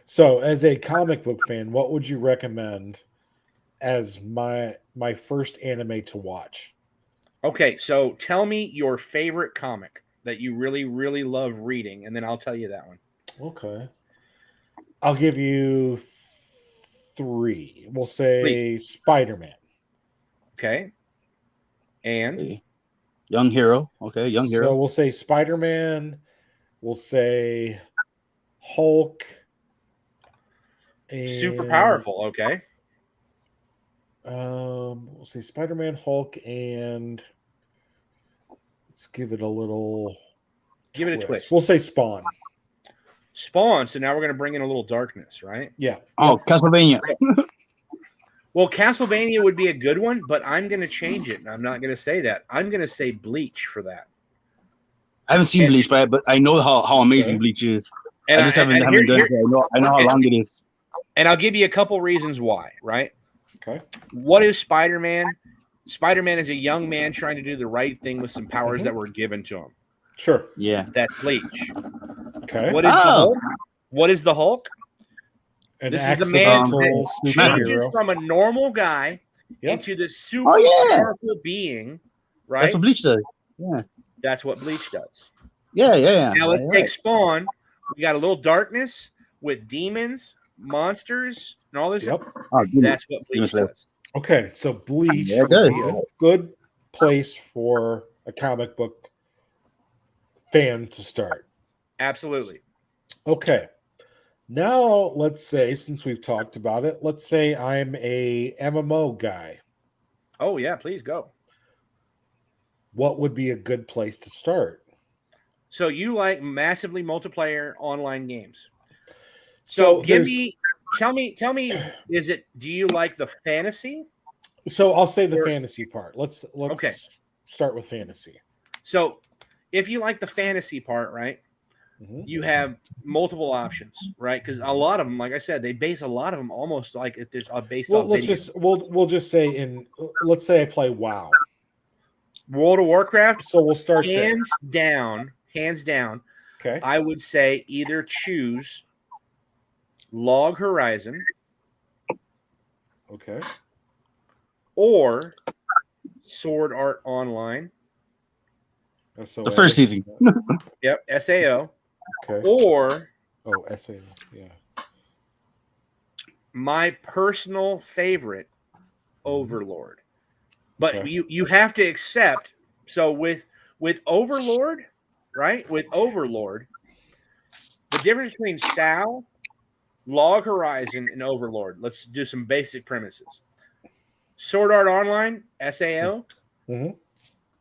So, as a comic book fan, what would you recommend as my first anime to watch? Okay, so tell me your favorite comic that you really, really love reading, and then I'll tell you that one. Okay. I'll give you 3. We'll say Spider-Man. Okay. And? Young Hero. Okay, Young Hero. So we'll say Spider-Man. We'll say Hulk. And, super powerful. Okay. We'll say Spider-Man, Hulk, and let's give it a little. Give it a twist. We'll say Spawn. Spawn. So now we're going to bring in a little darkness, right? Yeah. Oh, Castlevania. Well, Castlevania would be a good one, but I'm going to change it. I'm not going to say that. I'm going to say Bleach for that. I haven't seen Bleach, but I know how amazing Bleach is. And I just haven't done it. I know how long it is. And I'll give you a couple reasons why, right? Okay. What is Spider-Man? Spider-Man is a young man trying to do the right thing with some powers that were given to him. Sure. Yeah. That's Bleach. Okay. What is the Hulk? What is the Hulk? This is a man that changes from a normal guy into the super powerful being, right? That's what Bleach does. Yeah. That's what Bleach does. Yeah. Now let's take Spawn. We got a little darkness with demons, monsters, and all this. Yep. That's what Bleach does. Okay, so Bleach would be a good place for a comic book fan to start. Absolutely. Okay. Now, let's say, since we've talked about it, let's say I'm a MMO guy. Oh, yeah, please go. what would be a good place to start? So you like massively multiplayer online games. So Tell me, do you like the fantasy? So I'll say the fantasy part. Let's Okay. start with fantasy. So if you like the fantasy part, right, you have multiple options, right? Because a lot of them, like I said, they base a lot of them almost like if there's based on we'll just say let's say I play WoW. World of Warcraft. So we'll start hands down. Okay. I would say either choose Log Horizon. Okay. Or Sword Art Online. The first season. Yep, SAO. Okay. Or SAO, yeah. My personal favorite, Overlord. But you have to accept. So with Overlord, right? With Overlord, the difference between SAO, Log Horizon, and Overlord. Let's do some basic premises. Sword Art Online, SAO,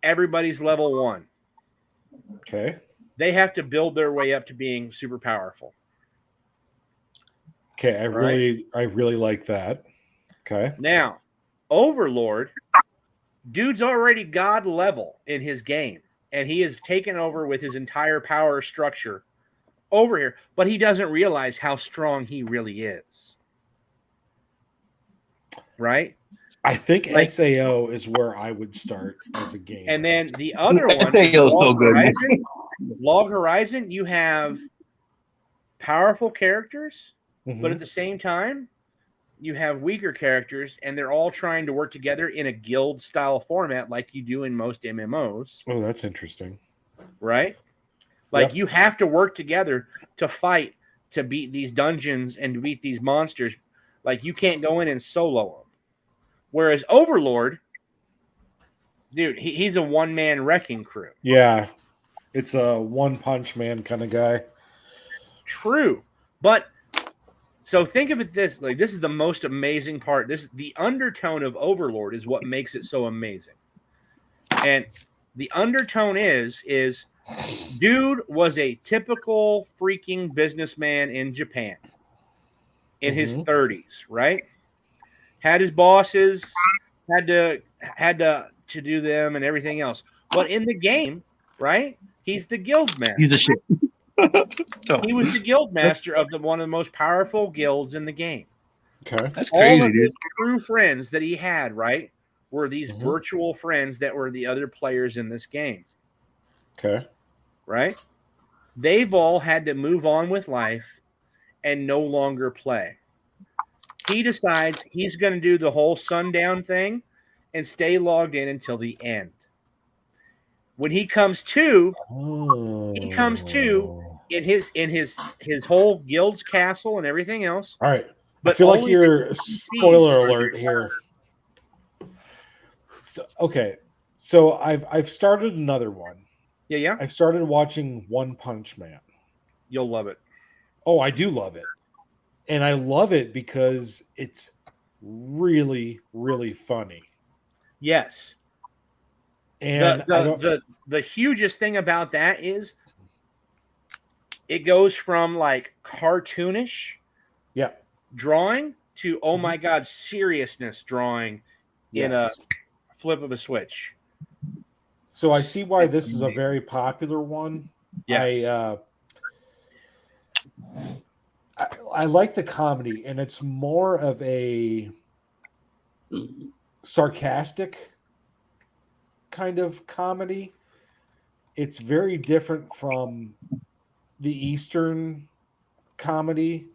everybody's level 1. Okay. They have to build their way up to being super powerful. Okay, I really like that. Okay. Now, Overlord, dude's already god level in his game, and he has taken over with his entire power structure over here, but he doesn't realize how strong he really is. Right? I think SAO is where I would start as a game. And then the other one, SAO is so good. Log Horizon, you have powerful characters, but at the same time, you have weaker characters, and they're all trying to work together in a guild style format like you do in most MMOs. Oh, that's interesting. Right? Like you have to work together to fight, to beat these dungeons and to beat these monsters. Like you can't go in and solo them. Whereas Overlord, dude, he's a one-man wrecking crew. Yeah. It's a one-punch man kind of guy. True. But so think of it this is the most amazing part. The undertone of Overlord is what makes it so amazing. And the undertone is dude was a typical freaking businessman in Japan in his 30s, right? Had his bosses, had to do them and everything else. But in the game, right? He's the guild master. He's a shit. He was the guild master of one of the most powerful guilds in the game. Okay. That's crazy, all of dude. his true friends that he had, right, were these virtual friends that were the other players in this game. Okay. Right? They've all had to move on with life and no longer play. He decides he's going to do the whole sundown thing and stay logged in until the end. When he comes to in his whole guild's castle and everything else. All right. But I feel like you're spoiler alert here. So I've started another one. Yeah. I've started watching One Punch Man. You'll love it. Oh, I do love it. And I love it because it's really, really funny. Yes. And the hugest thing about that is it goes from like cartoonish drawing to oh my god, seriousness drawing in a flip of a switch. So I see why this is a very popular one. Yes. I like the comedy, and it's more of a sarcastic kind of comedy. It's very different from the Eastern comedy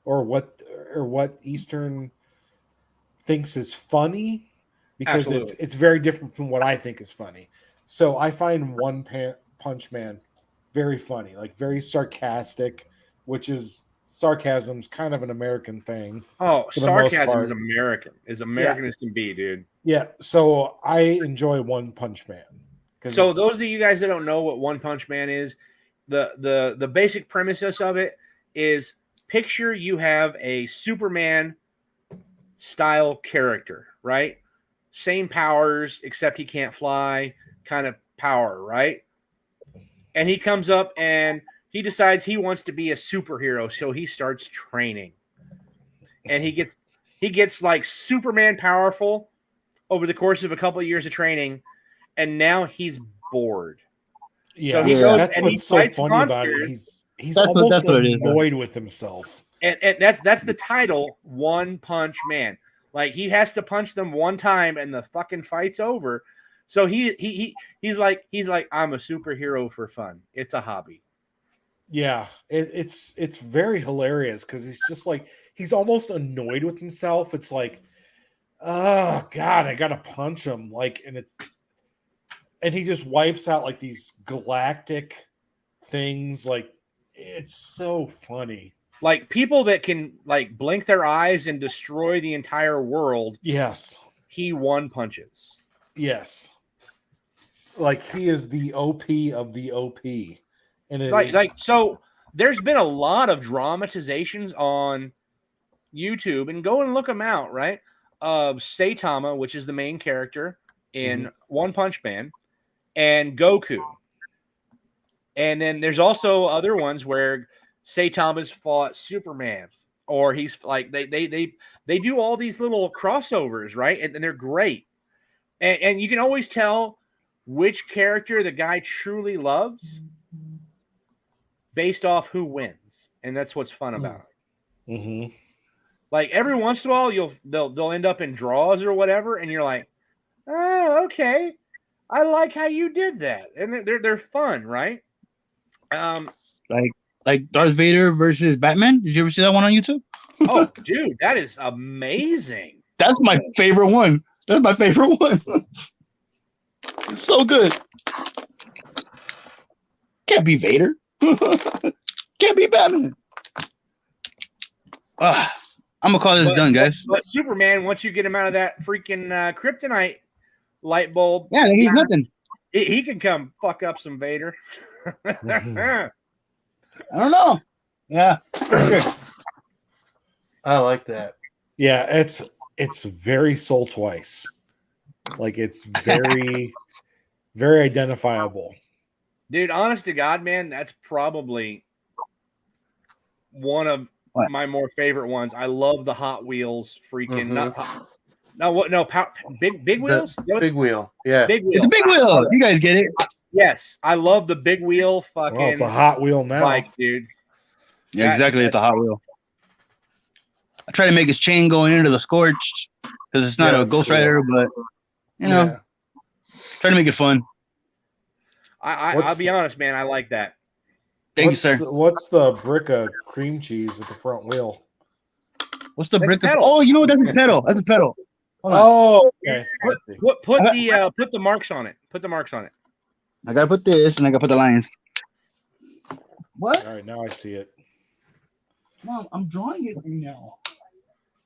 or what Eastern thinks is funny, because it's very different from what I think is funny. So I find One Punch Man very funny, like very sarcastic, which is sarcasm's kind of an American thing. Oh, sarcasm is American. As American as can be, dude. Yeah. So I enjoy One Punch Man. So those of you guys that don't know what One Punch Man is, the basic premises of it is picture you have a Superman style character, right? same powers, except he can't fly kind of power, right? And he comes up and he decides he wants to be a superhero, so he starts training. And he gets like Superman powerful over the course of a couple of years of training, and now he's bored. Yeah, so he goes that's and what's he so fights funny about it. monsters. He's That's what- almost that's what it is, annoyed with himself. And that's the title, One Punch Man. Like, he has to punch them one time and the fucking fight's over. So he's like, I'm a superhero for fun. It's a hobby. Yeah, it's very hilarious because he's just like, he's almost annoyed with himself. It's like, oh God, I gotta punch him. Like, and he just wipes out like these galactic things. Like, it's so funny. Like, people that can like blink their eyes and destroy the entire world. Yes. He one punches. Yes. Like, he is the OP of the OP. And it is... like, so there's been a lot of dramatizations on YouTube, and go and look them out, right? Of Saitama, which is the main character in One Punch Man, and Goku. And then there's also other ones where Saitama's fought Superman, or he's like, they do all these little crossovers, right? And they're great. And you can always tell which character the guy truly loves based off who wins. And that's what's fun about it. Mm-hmm. Like, every once in a while, they'll end up in draws or whatever, and you're like, oh, okay, I like how you did that, and they're fun, right? Like Darth Vader versus Batman. Did you ever see that one on YouTube? Oh, dude, that is amazing. That's my favorite one. That's my favorite one. It's so good. Can't be Vader. Can't be Batman. I'm gonna call this done, guys. But Superman, once you get him out of that freaking kryptonite light bulb, Yeah, he's nothing. He can come fuck up some Vader. I don't know. Yeah. I like that. Yeah, it's very Soul Twice. Like, it's very, very identifiable. Dude, honest to God, man, that's probably one of my more favorite ones. I love the Hot Wheels freaking big wheels? Big wheel. Yeah. Big wheel. It's a big wheel. You guys get it. Yes, I love the big wheel fucking Well, it's a Hot Wheel now. bike, dude. Yeah, exactly. It's a Hot Wheel. I try to make his chain going into the Scorched because it's not a Ghost Rider, but you know, try to make it fun. I'll be honest, man. I like that. Thank you, sir. What's the brick of cream cheese at the front wheel? What's the brick? pedal. Oh, you know what? That's his pedal. That's his pedal. Hold on. Oh, okay. Put the marks on it. Put the marks on it. I gotta put this, and I gotta put the lines. What? All right, now I see it. Mom, I'm drawing it for you now.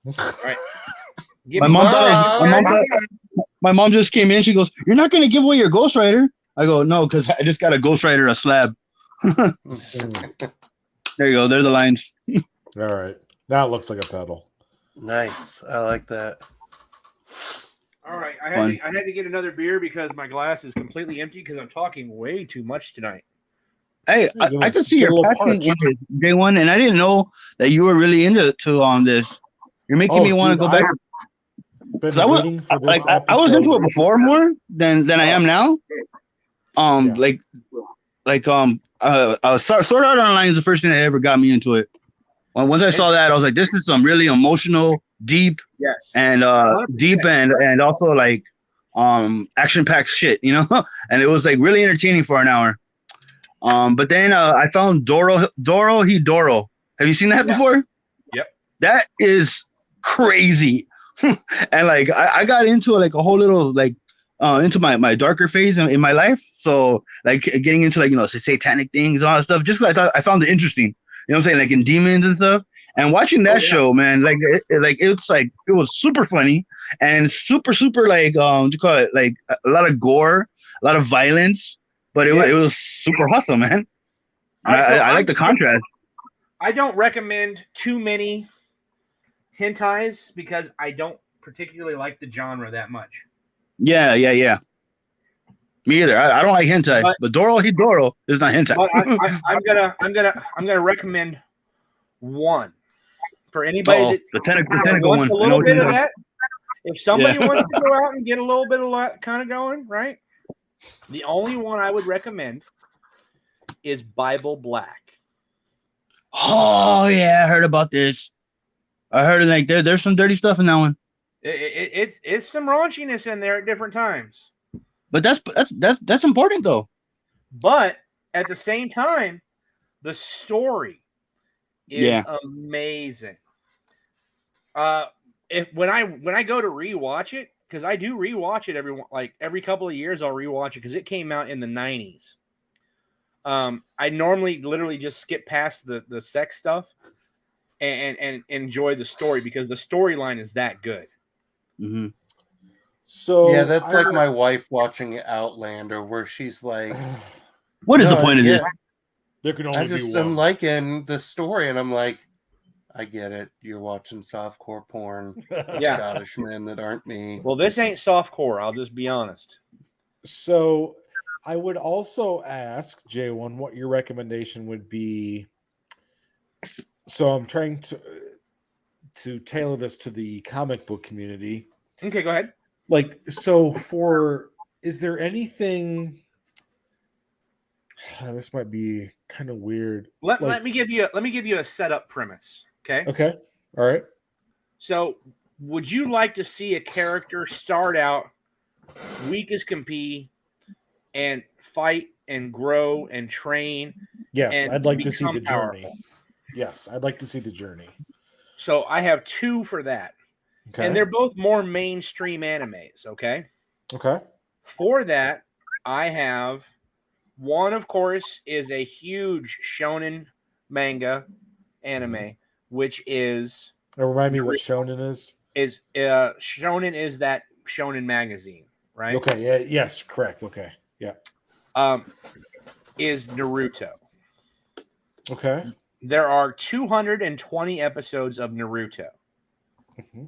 All right. My mom just came in. She goes, "You're not gonna give away your Ghost Rider?" I go, "No, because I just got a Ghost Rider, a slab." There you go. There's the lines. All right. Now it looks like a pedal. Nice. I like that. All right. I had to get another beer because my glass is completely empty because I'm talking way too much tonight. Hey, I could see your passion in this day one, and I didn't know that you were really into this. You're making me want to go back. I was into it before more than I am now. Sword Art Online is the first thing that ever got me into it. Once I saw that, I was like, this is some really emotional, deep, and also like action-packed shit, you know. And it was like really entertaining for an hour. But then I found Dorohedoro. Have you seen that before? Yep. That is crazy. And like I got into like a whole little like into my darker phase in my life. So like getting into like, you know, satanic things and all that stuff, just because I found it interesting. You know what I'm saying? Like in demons and stuff. And watching that show, man, like it was super funny and super like what do you call it? Like a lot of gore, a lot of violence, but it was super awesome, man. I like the contrast. I don't recommend too many hentais because I don't particularly like the genre that much. Yeah. Me either. I don't like hentai, but Doro Hidoro is not hentai. But I'm gonna recommend one for anybody the that tentacle wants one. a little bit of that. If somebody Yeah. wants to go out and get a little bit of that kind of going, right? The only one I would recommend is Bible Black. Oh yeah, I heard about this. I heard like there's some dirty stuff in that one. It's some raunchiness in there at different times. But that's important though. But at the same time, the story is amazing. When I go to rewatch it, because I do rewatch it every couple of years, I'll rewatch it because it came out in the 90s. I normally literally just skip past the sex stuff and enjoy the story because the storyline is that good. Mm-hmm. So yeah, that's like my wife watching Outlander, where she's like, "What is the point of this?" There can I only be just one. am liking the story, and I'm like, I get it. You're watching softcore porn, Yeah. Scottish men that aren't me. Well, this ain't softcore. I'll just be honest. So I would also ask J1 what your recommendation would be. So I'm trying to tailor this to the comic book community. Okay, go ahead. Like, so is there anything? This might be kind of weird. Let me give you a setup premise. Okay. Okay. All right. So, would you like to see a character start out weak as can be and fight and grow and train? Yes, and I'd like to see the become journey. Yes, I'd like to see the journey. So I have two for that. Okay. And they're both more mainstream animes, okay? Okay. For that, I have one, of course, is a huge shonen manga anime, which is... Now remind me what shonen is? Shonen is that shonen magazine, right? Okay, yeah, yes, correct. Okay. Yeah. Is Naruto. Okay. There are 220 episodes of Naruto. Mm-hmm.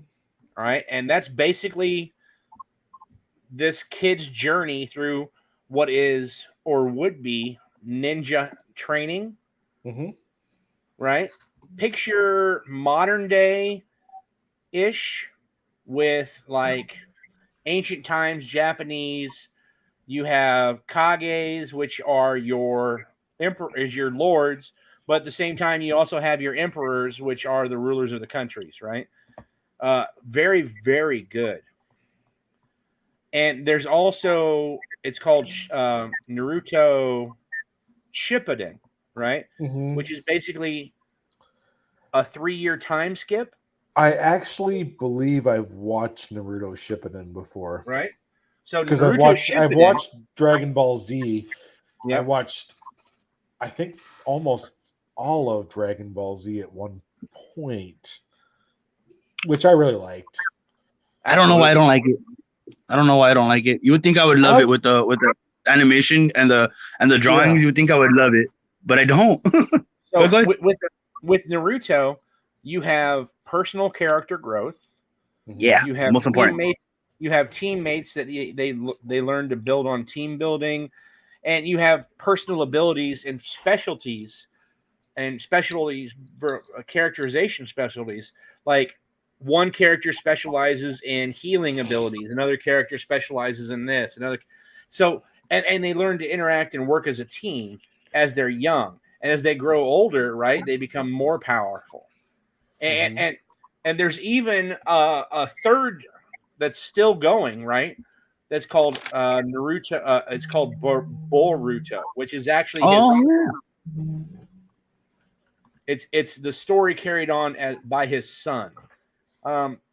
All right. And that's basically this kid's journey through what is or would be ninja training. Mm-hmm. Right. Picture modern day ish with like ancient times Japanese. You have kages, which are your lords, but at the same time, you also have your emperors, which are the rulers of the countries, right? Very, very good. And there's also, it's called Naruto Shippuden, right? Mm-hmm. Which is basically a 3-year time skip. I actually believe I've watched Naruto Shippuden before. Right. So because I've watched Dragon Ball Z. Yep. I watched, I think, almost all of Dragon Ball Z at one point, which I really liked. I don't know why I don't like it. You would think I would love it with the animation and the drawings. Yeah. You would think I would love it, but I don't. So with Naruto, you have personal character growth. Yeah, you have most important. You have teammates that they learn to build on team building, and you have personal abilities and specialties for characterization specialties. Like one character specializes in healing abilities, another character specializes in this, and they learn to interact and work as a team as they're young, and as they grow older, right, they become more powerful. And there's even a third that's still going, right? That's called Naruto. It's called Boruto, which is actually it's the story carried on by his son.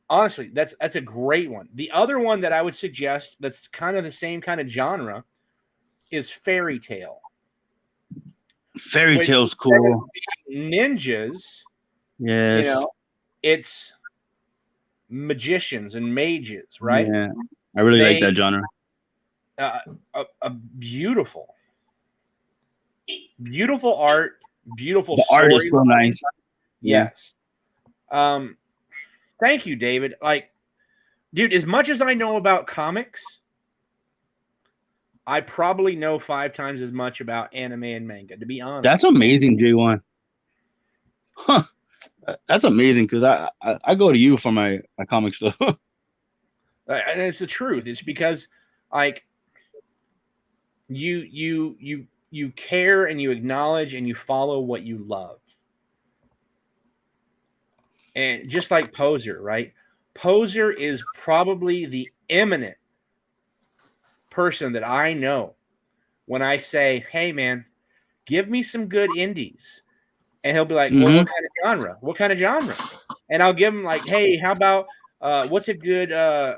Honestly, that's a great one. The other one that I would suggest that's kind of the same kind of genre is Fairy Tail. Fairy Tail's cool. Ninjas. Yes. It's magicians and mages, right? Yeah, I really like that genre. A beautiful art, beautiful the story. Art is so nice. Yes. Thank you, David. Like, dude, as much as I know about comics, I probably know 5 times as much about anime and manga, to be honest. That's amazing, J1. Huh. That's amazing because I go to you for my comic stuff. And it's the truth. It's because like you care and you acknowledge and you follow what you love. And just like Poser, right? Poser is probably the eminent person that I know when I say, hey man, give me some good indies. And he'll be like, well, what kind of genre? What kind of genre? And I'll give him like, hey, how about what's a good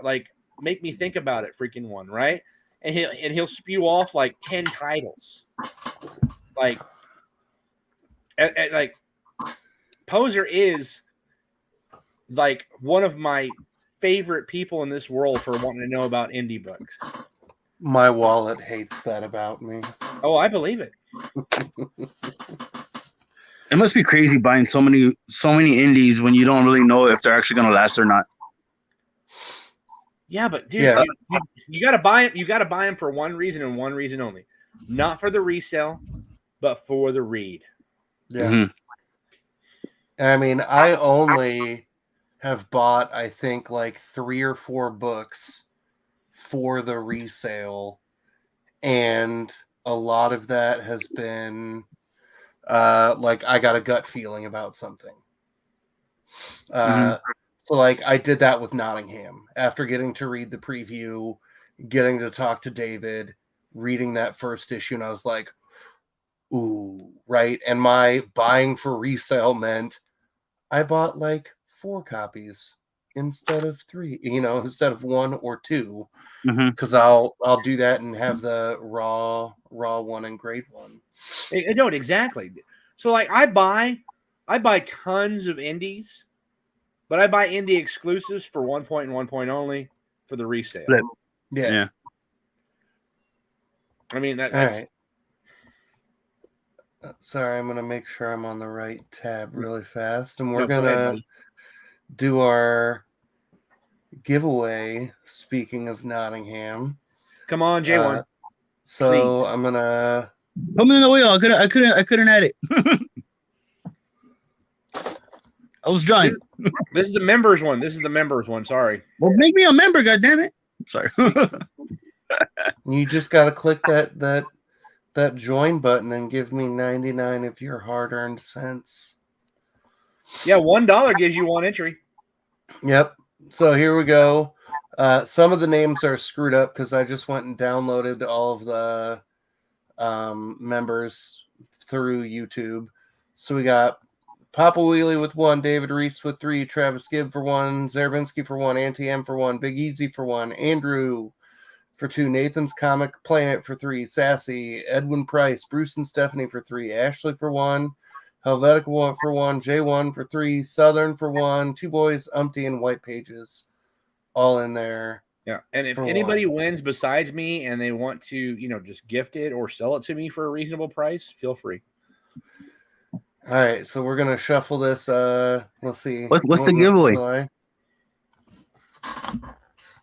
like make me think about it freaking one, right? And he'll spew off like 10 titles. Like like Poser is like one of my favorite people in this world for wanting to know about indie books. My wallet hates that about me. Oh, I believe it. It must be crazy buying so many indies when you don't really know if they're actually gonna last or not. Yeah, but dude, Yeah. you gotta buy them. You gotta buy them for one reason and one reason only, not for the resale, but for the read. Yeah. I mean, I only have bought, I think, like 3 or 4 books for the resale, and a lot of that has been like I got a gut feeling about something. So like I did that with Nottingham after getting to read the preview, getting to talk to David, reading that first issue, and I was like, ooh, right. And my buying for resale meant I bought like 4 copies instead of 3, instead of 1 or 2, because I'll do that and have the raw one and grade one. No, exactly. So like I buy tons of indies, but I buy indie exclusives for 1 point and 1 point only for the resale. Yeah. I mean that's all right. Sorry, I'm gonna make sure I'm on the right tab really fast, and we're gonna do our giveaway. Speaking of Nottingham, come on, J1. So please. I'm gonna come in the wheel. I couldn't add it. I was drawing. This is the members one. This is the members one. Sorry. Well, make me a member, goddammit. Sorry. You just gotta click that join button and give me 99 of your hard-earned cents. Yeah, $1 gives you 1 entry. Yep. So here we go. Some of the names are screwed up because I just went and downloaded all of the members through YouTube. So we got Papa Wheelie with 1, David Reese with 3, Travis Gibb for 1, Zerbinski for 1, Auntie M for 1, Big Easy for 1, Andrew for 2, Nathan's Comic Planet for 3, Sassy, Edwin Price, Bruce and Stephanie for 3, Ashley for 1, Helvetica for 1, J1 for 3, Southern for 1, 2 boys, Umpty, and White Pages, all in there. Yeah, and if anybody wins besides me and they want to, just gift it or sell it to me for a reasonable price, feel free. All right, so we're gonna shuffle this. Let's see. What's the giveaway?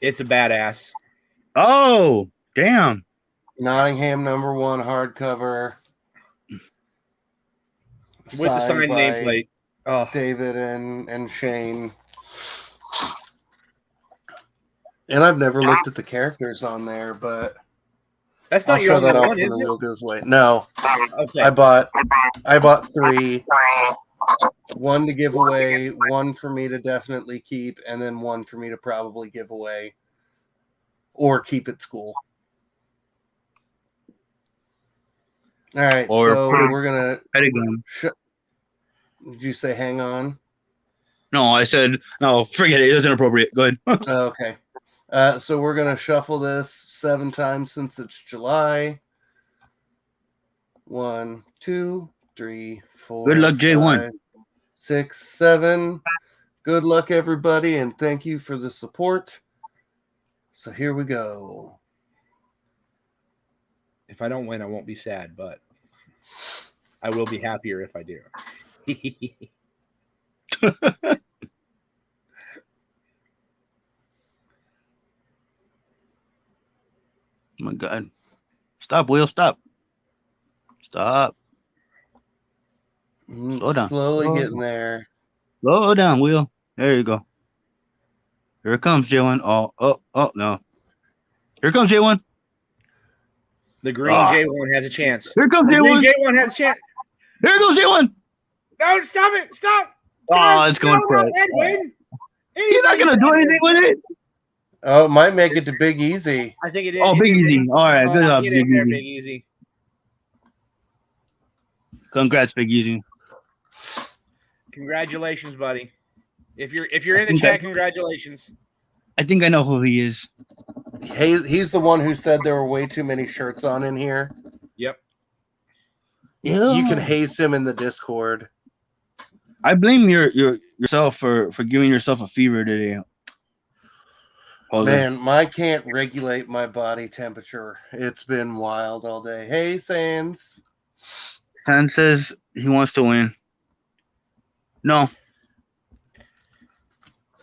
It's a badass. Oh, damn! Nottingham #1 hardcover with the signed nameplate. Oh. David and Shane. And I've never looked at the characters on there, but that's not your only one, is it? Wheel goes away. No, okay. I bought 3, 1 to give away, 1 for me to definitely keep, and then 1 for me to probably give away or keep at school. All right, so we're gonna. Did you say hang on? No, I said no. Forget it. It was inappropriate. Go ahead. Okay. So we're going to shuffle this 7 times since it's July. 1, 2, 3, 4. Good luck, J1. 5, 6, 7. Good luck, everybody, and thank you for the support. So here we go. If I don't win, I won't be sad, but I will be happier if I do. Oh my God. Stop, Will. Stop. Stop. Slow down. Slowly Slow getting down. there. Slow down, Will. There you go. Here it comes, J1. Oh, no. Here comes J1. The green J1 has a chance. Here comes The green J1. J1 has a chance. Here goes J1. No, stop it. Stop. Oh, it's going for it. Edwin. He's not going to do anything with it. Oh, it might make it to Big Easy. I think it is. Oh, Big Easy. All right. Good job, Get Big in there, Easy. Big Easy. Congrats, Big Easy. Congratulations, buddy. If you're in the chat, congratulations. I think I know who he is. He's the one who said there were way too many shirts on in here. Yep. Yeah. You can haze him in the Discord. I blame yourself for giving yourself a fever today. Man, I can't regulate my body temperature. It's been wild all day. Hey, Sans. Sans says he wants to win. No.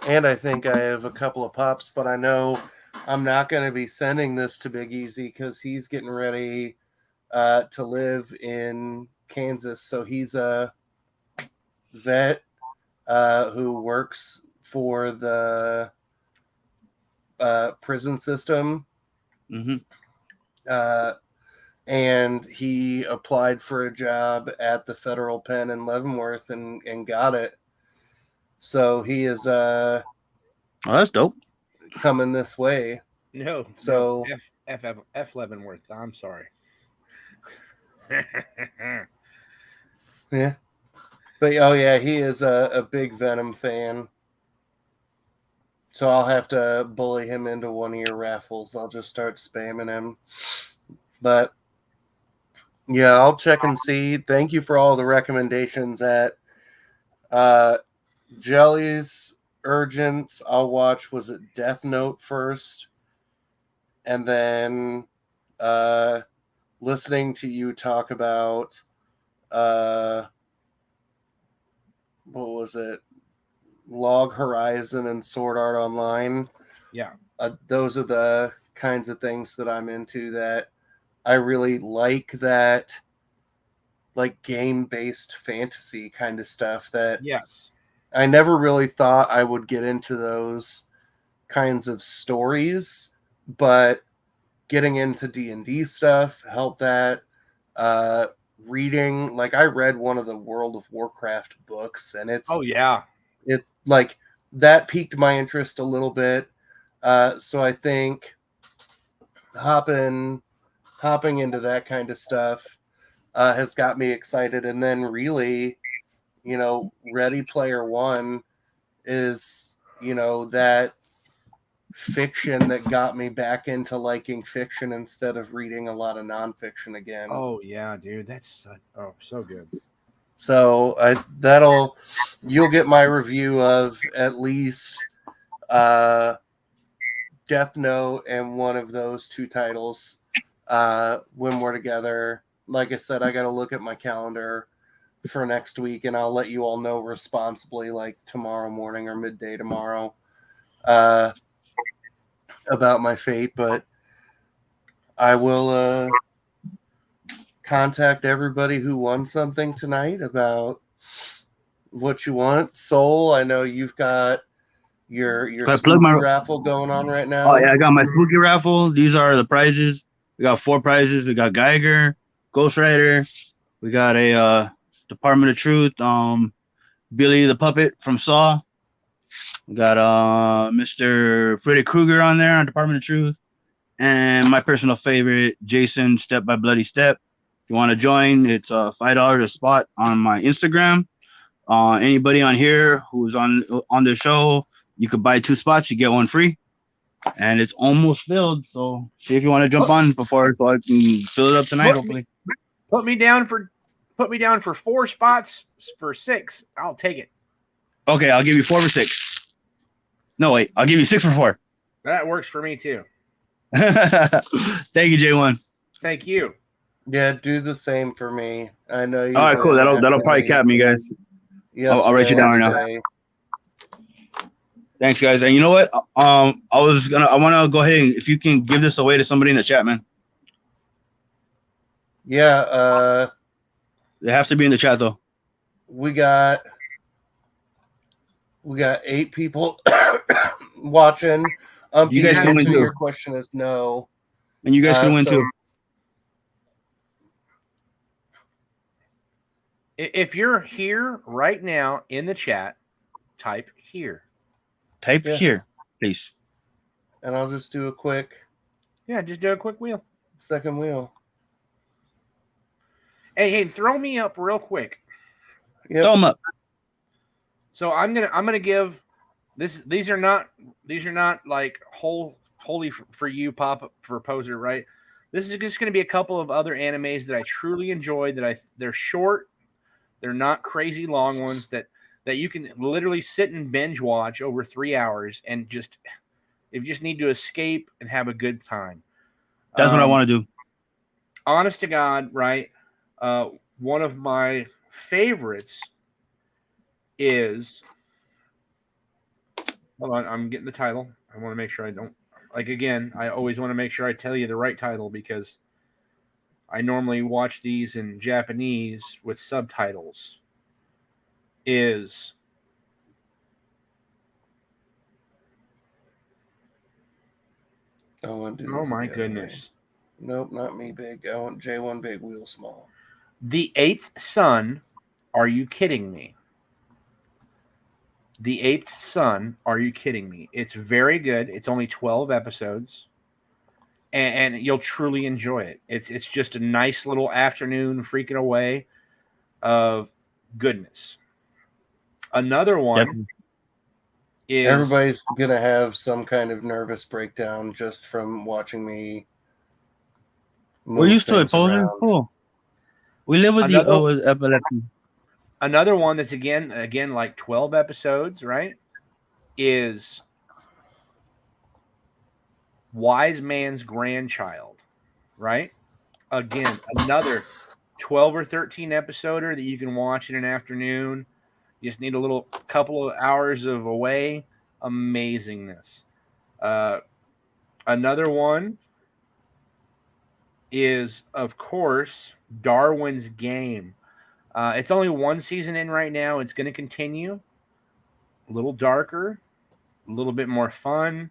And I think I have a couple of pops, but I know I'm not going to be sending this to Big Easy because he's getting ready to live in Kansas. So he's a vet who works for the prison system. Mm-hmm. And he applied for a job at the federal pen in Leavenworth and got it. So he is oh, that's dope. coming this way. No. So F Leavenworth. I'm sorry. Yeah. But oh yeah, he is a big Venom fan. So I'll have to bully him into one of your raffles. I'll just start spamming him. But yeah, I'll check and see. Thank you for all the recommendations at Jelly's Urgence. I'll watch, was it Death Note first? And then listening to you talk about what was it? Log Horizon and Sword Art Online. Yeah. Those are the kinds of things that I'm into that I really like, that like game-based fantasy kind of stuff that Yes. I never really thought I would get into those kinds of stories, but getting into D&D stuff helped that. Reading, like I read one of the World of Warcraft books, and it's it like that piqued my interest a little bit. So I think hopping into that kind of stuff has got me excited. And then really, Ready Player One is, that fiction that got me back into liking fiction instead of reading a lot of nonfiction again. Oh yeah, dude, that's so good. So you'll get my review of at least Death Note and one of those two titles when we're together. Like I said, I got to look at my calendar for next week, and I'll let you all know responsibly, like tomorrow morning or midday tomorrow, about my fate. But I will contact everybody who won something tonight about what you want. Soul, I know you've got your spooky raffle going on right now. Oh yeah, I got my spooky raffle. These are the prizes. We got 4 prizes. We got Geiger, Ghost Rider. We got a Department of Truth. Billy the Puppet from Saw. We got Mr. Freddy Krueger on there on Department of Truth. And my personal favorite, Jason Step by Bloody Step. If you want to join, it's $5 a spot on my Instagram. Anybody on here who's on the show, you could buy 2 spots, you get 1 free. And it's almost filled, so see if you want to jump on before, so I can fill it up tonight. Hopefully, put me down for 4 spots for 6. I'll take it. Okay, I'll give you 4 for 6. No, wait, I'll give you 6 for 4. That works for me too. Thank you, J1. Thank you. Yeah, do the same for me. I know you. All right, cool. That'll probably cap me, guys. I'll write you down right now. Thanks, guys. And you know what? I want to go ahead and if you can give this away to somebody in the chat, man. Yeah, It has to be in the chat though. we got 8 people watching. You guys the can win answer to too. your question is no. And you guys can win so- too. If you're here right now in the chat, type here. Type Yeah. here, please. And I'll just do a quick Yeah, just do a quick wheel. second wheel. Hey, throw me up real quick. Yep. Throw them up. So I'm gonna give this. These are not like wholly for you, Pop, for Poser, right? This is just gonna be a couple of other animes that I truly enjoy. They're short, they're not crazy long ones that you can literally sit and binge watch over 3 hours and just if you just need to escape and have a good time. That's what I want to do. Honest to God, right? One of my favorites is. Hold on, I'm getting the title. I want to make sure I don't. Again, I always want to make sure I tell you the right title because I normally watch these in Japanese with subtitles. Oh my goodness. Nope, not me big. I want J1 big, wheel small. The Eighth Son. Are you kidding me? The Eighth Son. Are you kidding me? It's very good. It's only 12 episodes. And you'll truly enjoy it. It's just a nice little afternoon freaking away of goodness. Another one is everybody's gonna have some kind of nervous breakdown just from watching me. We're used to it, Poser. Cool. We live with with epilepsy. Another one that's again like 12 episodes, right? Is Wise Man's Grandchild, right? Again, another 12 or 13 episoder that you can watch in an afternoon. You just need a little couple of hours of away amazingness. Another one is, of course, Darwin's Game. It's only one season in right now. It's going to continue. A little darker, a little bit more fun.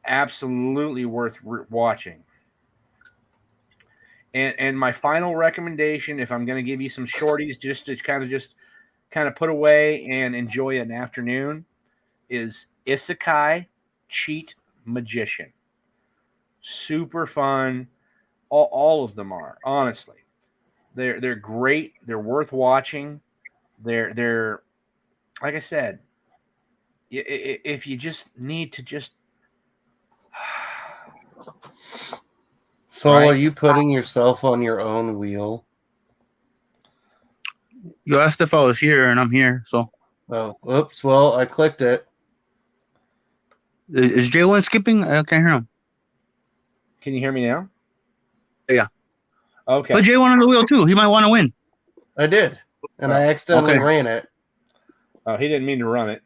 Absolutely worth watching. And my final recommendation, if I'm going to give you some shorties just to kind of put away and enjoy an afternoon, is Isekai Cheat Magician. Super fun. All of them are, honestly. They're great. They're worth watching. They're like I said, if you just need to just So are you putting yourself on your own wheel? You asked if I was here, and I'm here. So. Oh, oops. Well, I clicked it. Is J1 skipping? I can't hear him. Can you hear me now? Yeah. Okay. Put J1 on the wheel too. He might want to win. I did, and I accidentally ran it. Oh, he didn't mean to run it.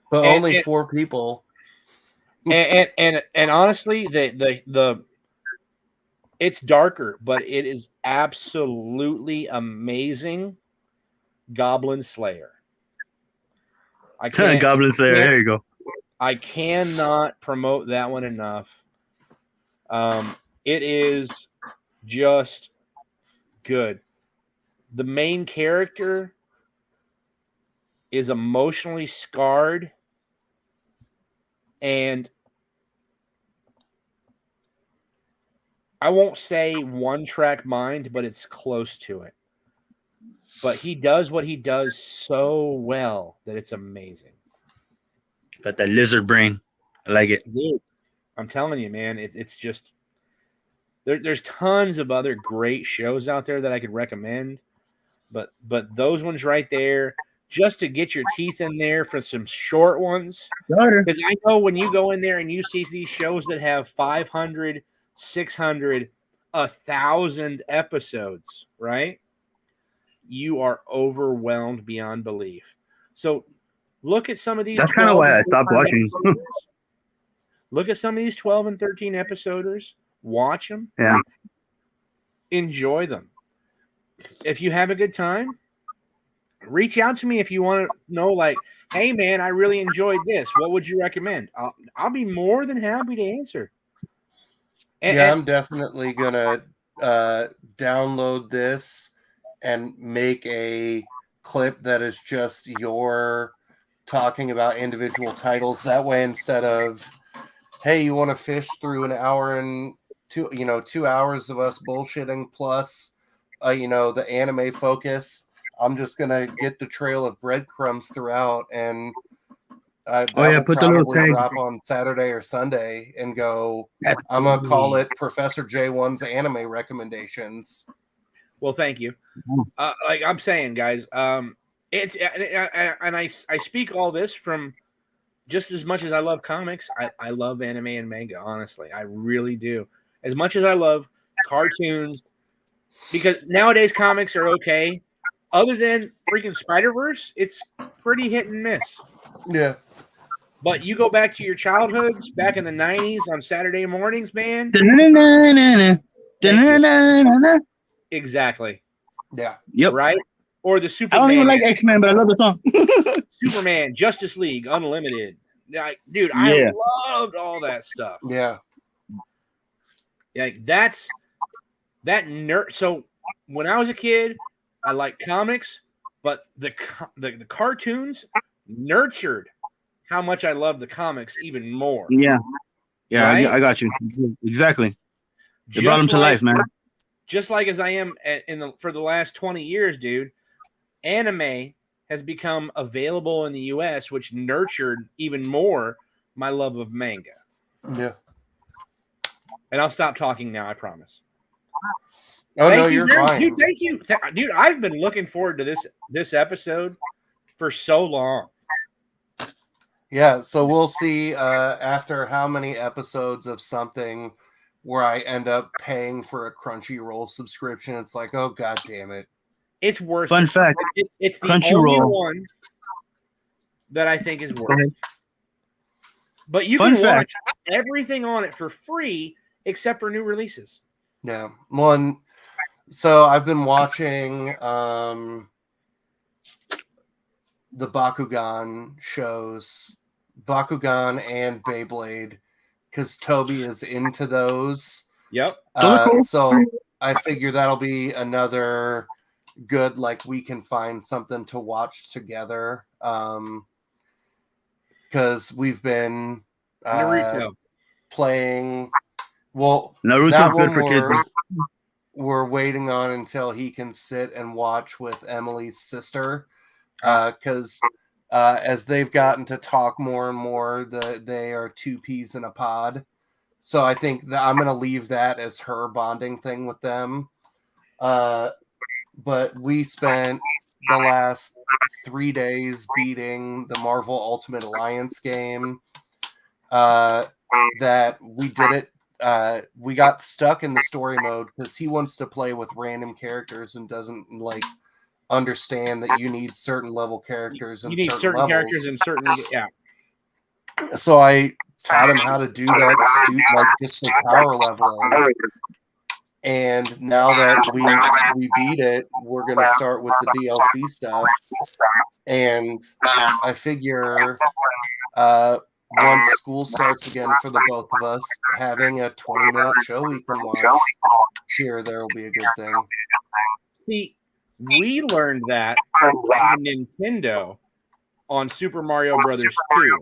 But only 4 people. And honestly, the it's darker, but it is absolutely amazing. Goblin Slayer. Goblin Slayer. There you go. I cannot promote that one enough. It is just good. The main character is emotionally scarred, and I won't say one-track mind, but it's close to it. But he does what he does so well that it's amazing. Got that lizard brain. I like it. Dude, I'm telling you, man, it's just there's tons of other great shows out there that I could recommend, but those ones right there, just to get your teeth in there for some short ones. Because I know when you go in there and you see these shows that have 500, 600, 1,000 episodes, right? You are overwhelmed beyond belief. So look at some of these. That's kind of why I stopped watching. Look at some of these 12 and 13 episoders. Watch them. Yeah. enjoy them. If you have a good time, reach out to me if you want to know, like, hey man, I really enjoyed this. What would you recommend? I'll be more than happy to answer. I'm definitely gonna download this and make a clip that is just your talking about individual titles. That way, instead of, hey, you want to fish through an hour and 2 hours of us bullshitting plus, the anime focus, I'm just gonna get the trail of breadcrumbs throughout, and that will put the little probably tags. drop on Saturday or Sunday, and go. That's I'm gonna call it Professor J1's anime recommendations. Well, thank you. Like I'm saying, guys, it's and I speak all this from just as much as I love comics. I love anime and manga. Honestly, I really do. As much as I love cartoons, because nowadays comics are okay. Other than freaking Spider-Verse, it's pretty hit and miss. Yeah. But you go back to your childhoods, back in the 90s on Saturday mornings, man. Exactly. Yeah. Yep. Right? Or the Superman. I don't even like X-Men, but I love the song. Superman, Justice League, Unlimited. Dude, I loved all that stuff. Yeah. Like that nerd. So when I was a kid, I liked comics, but the cartoons nurtured how much I loved the comics even more. Yeah. Right? I got you. Exactly. They brought them to life, man. Just like as I am for the last 20 years, dude, anime has become available in the US, which nurtured even more my love of manga. Yeah. And I'll stop talking now, I promise. Oh, no, you're fine. Dude, thank you. Dude, I've been looking forward to this episode for so long. Yeah, so we'll see after how many episodes of something where I end up paying for a Crunchyroll subscription. It's like, oh, God damn it. It's worth Fun it. fact. It's the Crunchyroll. only one that I think is worth it. But you Fun can fact. watch everything on it for free except for new releases. Yeah. One. So I've been watching the Bakugan shows, Bakugan and Beyblade, because Toby is into those. Yep. So I figure that'll be another good, like, we can find something to watch together. Because we've been Naruto. playing. Well, Naruto's good for kids. We're waiting on until he can sit and watch with Emily's sister, because as they've gotten to talk more and more, they are two peas in a pod. So I think that I'm going to leave that as her bonding thing with them. But we spent the last 3 days beating the Marvel Ultimate Alliance game. That we did it. We got stuck in the story mode because he wants to play with random characters and doesn't understand that you need certain level characters. You need certain characters and certain So I taught him how to do that, just the power level. And now that we beat it, we're gonna start with the DLC stuff. And I figure once school starts again for the both of us, having a 20-minute show we can watch here, there will be a good thing. See, we learned that on Nintendo on Super Mario Brothers 2,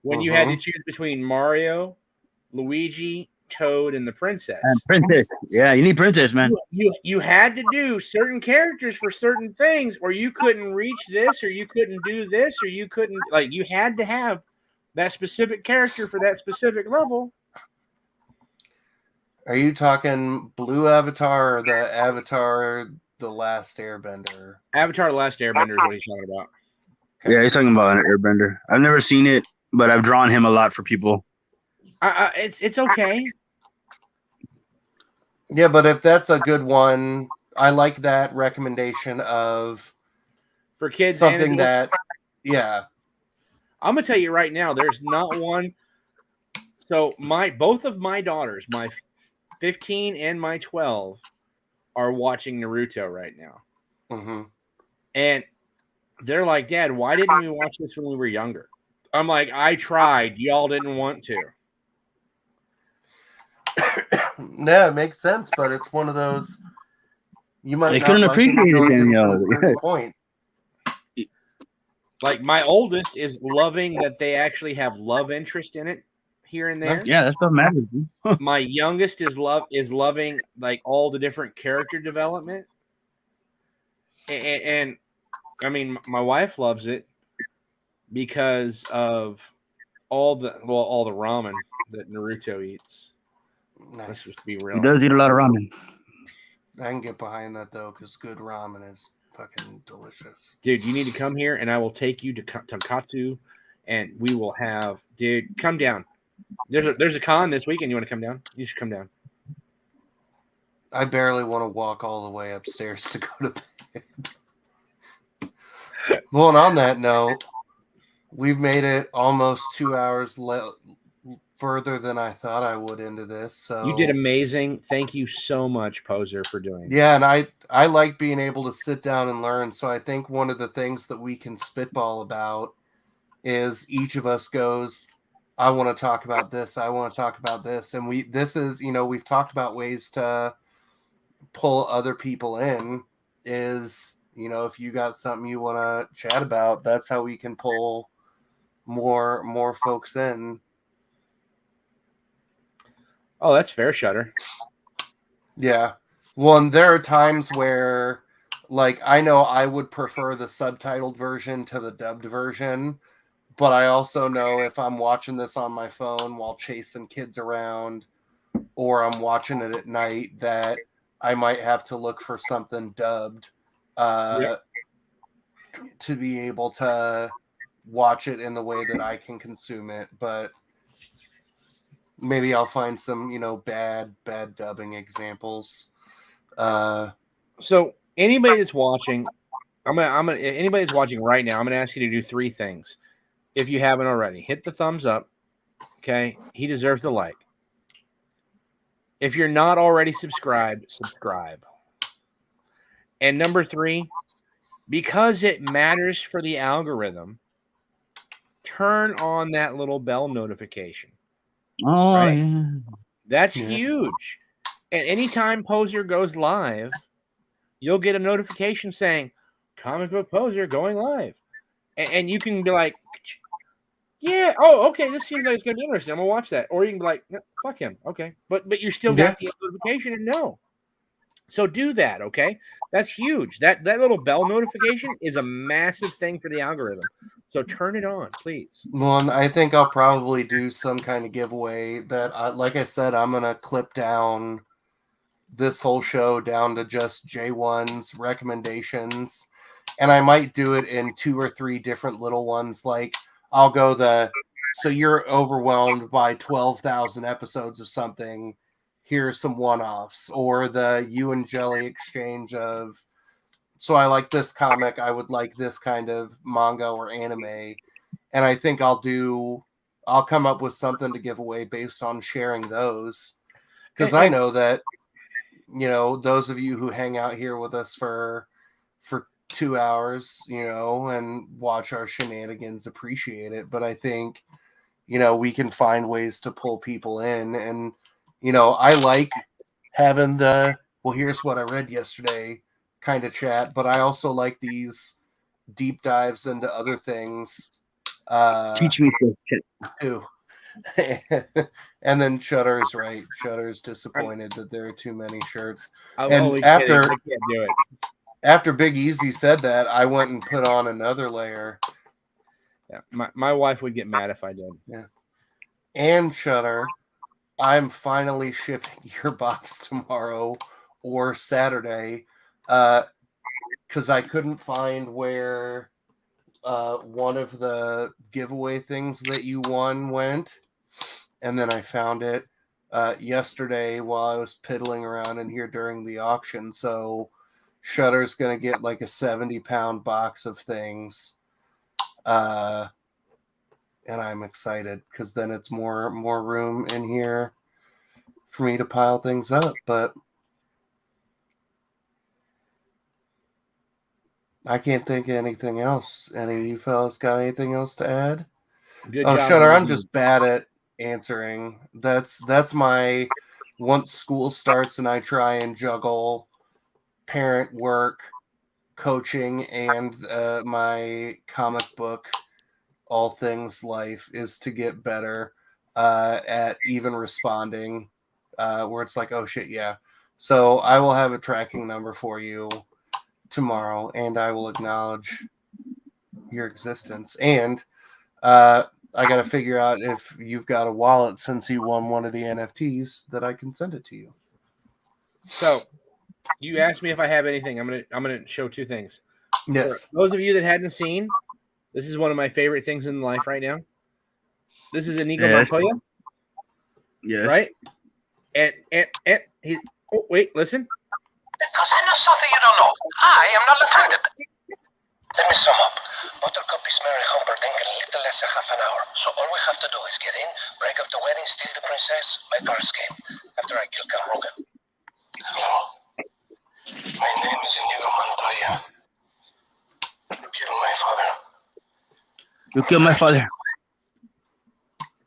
when you had to choose between Mario, Luigi, Toad, and the princess. And princess. Yeah, you need princess, man. You had to do certain characters for certain things, or you couldn't reach this, or you couldn't do this, or you couldn't, you had to have that specific character for that specific level. Are you talking Blue Avatar or the Avatar The Last Airbender? Avatar The Last Airbender is what he's talking about. Okay. Yeah, he's talking about an airbender. I've never seen it, but I've drawn him a lot for people. It's okay. Yeah, but if that's a good one, I like that recommendation of for kids. Something that, yeah. I'm gonna tell you right now, there's not one. So both of my daughters, my 15 and my 12, are watching Naruto right now. Mm-hmm. And they're like, Dad, why didn't we watch this when we were younger? I'm like, I tried. Y'all didn't want to. Yeah, it makes sense, but it's one of those you might They not couldn't like appreciate it enjoy then, this to yo. a certain point. Like my oldest is loving that they actually have love interest in it here and there. Yeah, that stuff matters. Dude. My youngest is loving like all the different character development. And I mean, my wife loves it because of all the ramen that Naruto eats. Nice. Let's just be He real. does eat a lot of ramen. I can get behind that though, because good ramen is fucking delicious. Dude, you need to come here, and I will take you to Tonkatsu, and we will have. Dude, come down. There's a con this weekend. You want to come down? You should come down. I barely want to walk all the way upstairs to go to bed. Well, and on that note, we've made it almost 2 hours further than I thought I would into this. So You did amazing. Thank you so much, Poser, for doing it. Yeah, and I like being able to sit down and learn. So I think one of the things that we can spitball about is each of us goes, I want to talk about this. I want to talk about this. And we've talked about ways to pull other people in is, if you got something you want to chat about, that's how we can pull more folks in. Oh, that's fair, Shutter. Yeah. Well, and there are times where, like, I know I would prefer the subtitled version to the dubbed version, but I also know if I'm watching this on my phone while chasing kids around, or I'm watching it at night, that I might have to look for something dubbed to be able to watch it in the way that I can consume it. But maybe I'll find some, bad dubbing examples. So anybody that's watching, anybody that's watching right now, I'm gonna ask you to do 3 things. If you haven't already, hit the thumbs up. Okay, he deserves the like. If you're not already subscribed, subscribe. And number 3, because it matters for the algorithm, turn on that little bell notification. Oh, right? yeah. That's huge. And anytime Poser goes live, you'll get a notification saying, Comic Book Poser going live. And you can be like, yeah, oh, okay, this seems like it's going to be interesting. I'm going to watch that. Or you can be like, no, fuck him. Okay. But you still got the notification and no. So do that, okay? That's huge. That little bell notification is a massive thing for the algorithm. So turn it on, please. Well, and I think I'll probably do some kind of giveaway that, like I said, I'm going to clip down this whole show down to just J1's recommendations. And I might do it in 2 or 3 different little ones. Like, I'll go so you're overwhelmed by 12,000 episodes of something. Here's some one-offs. Or the you and Jelly exchange of, so I like this comic, I would like this kind of manga or anime. And I think I'll come up with something to give away based on sharing those. Because I know that, those of you who hang out here with us for 2 hours, and watch our shenanigans appreciate it. But I think, we can find ways to pull people in. And, I like having here's what I read yesterday kind of chat, but I also like these deep dives into other things. Teach me some shit. Too. And then Shutter's right. Shutter's disappointed that there are too many shirts. And after I can't do it. After Big Easy said that, I went and put on another layer. Yeah, my wife would get mad if I did. Yeah. And Shutter, I'm finally shipping your box tomorrow or Saturday, because I couldn't find where one of the giveaway things that you won went, and then I found it yesterday while I was piddling around in here during the auction. So Shutter's gonna get like a 70-pound box of things, and I'm excited because then it's more room in here for me to pile things up. But I can't think of anything else. Any of you fellas got anything else to add? Good Oh, job. Shutter, I'm David. just bad at answering. That's my once school starts and I try and juggle parent work, coaching, and my comic book, all things life, is to get better at even responding where it's like, oh shit, yeah. So I will have a tracking number for you tomorrow, and I will acknowledge your existence. And I got to figure out if you've got a wallet since you won one of the NFTs that I can send it to you. So, you asked me if I have anything. I'm gonna show two things. Yes. For those of you that hadn't seen, this is one of my favorite things in life right now. This is Inigo Montoya, Yes. right? And he's. Oh, wait, listen. Because I know something you don't know. I am not offended. Let me sum up. Buttercup is Mary Humperdinck in a little less than half an hour. So all we have to do is get in, break up the wedding, steal the princess, make our escape. After I kill Caroga. Hello. My name is Inigo Montoya. You killed my father. You killed my father.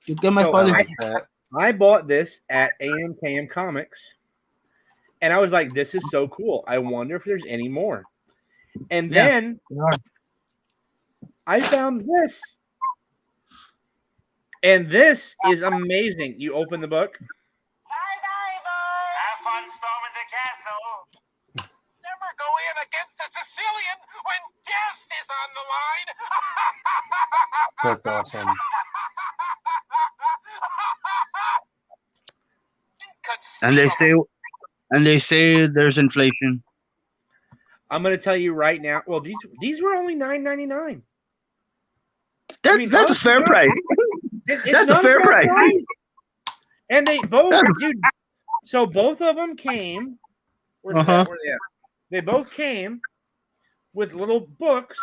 You killed my So, father. I bought this at AMKM Comics, and I was like, "This is so cool. I wonder if there's any more." And then I found this, and this is amazing. You open the book. Bye-bye, boy. Have fun storming the castle. Never go in against a Sicilian when death is on the line. That's awesome. And they say there's inflation. I'm going to tell you right now. Well, these were only $9.99. That's a fair price. That's a fair price. And they both, dude. So both of them came. Where they at? They both came with little books.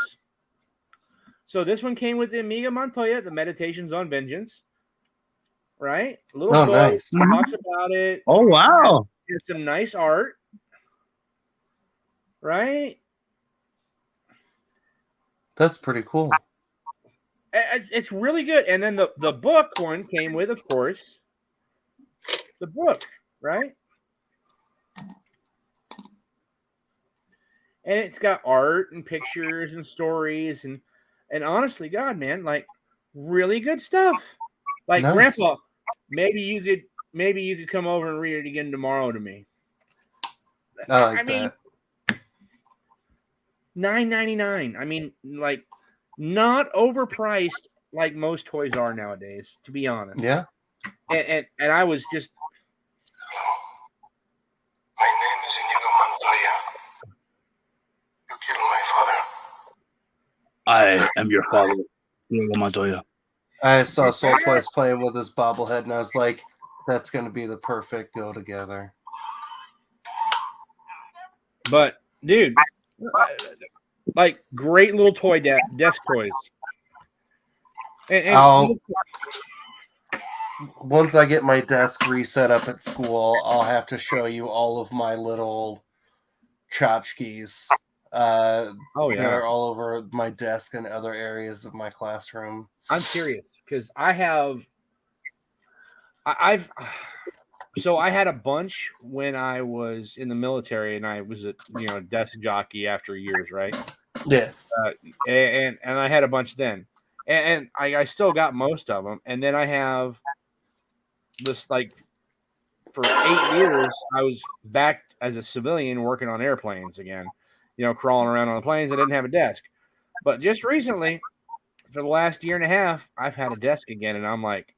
So this one came with Inigo Montoya, The Meditations on Vengeance. Right? Little book. Nice. Talks about it. Oh wow. There's some nice art. Right? That's pretty cool. It's really good. And then the book one came with, of course, the book, right? And it's got art and pictures and stories and honestly, God, man, like really good stuff. Like Nice. Grandpa, maybe you could come over and read it again tomorrow to me. I mean, $9.99. I mean, like not overpriced like most toys are nowadays, to be honest. yeah. And I was just. My name is Inigo Montoya. You killed my father. I am your father, Inigo Montoya. I saw Soul Twice playing with his bobblehead, and I was like, that's going to be the perfect go together. But, dude, like great little toy desk toys. And once I get my desk reset up at school, I'll have to show you all of my little tchotchkes that are all over my desk and other areas of my classroom. I'm curious because I had a bunch when I was in the military, and I was a desk jockey after years, right? Yeah. And I had a bunch then, and I still got most of them. And then I have this, like, for 8 years I was back as a civilian working on airplanes again, crawling around on the planes. I didn't have a desk, but just recently, for the last year and a half, I've had a desk again, and I'm like,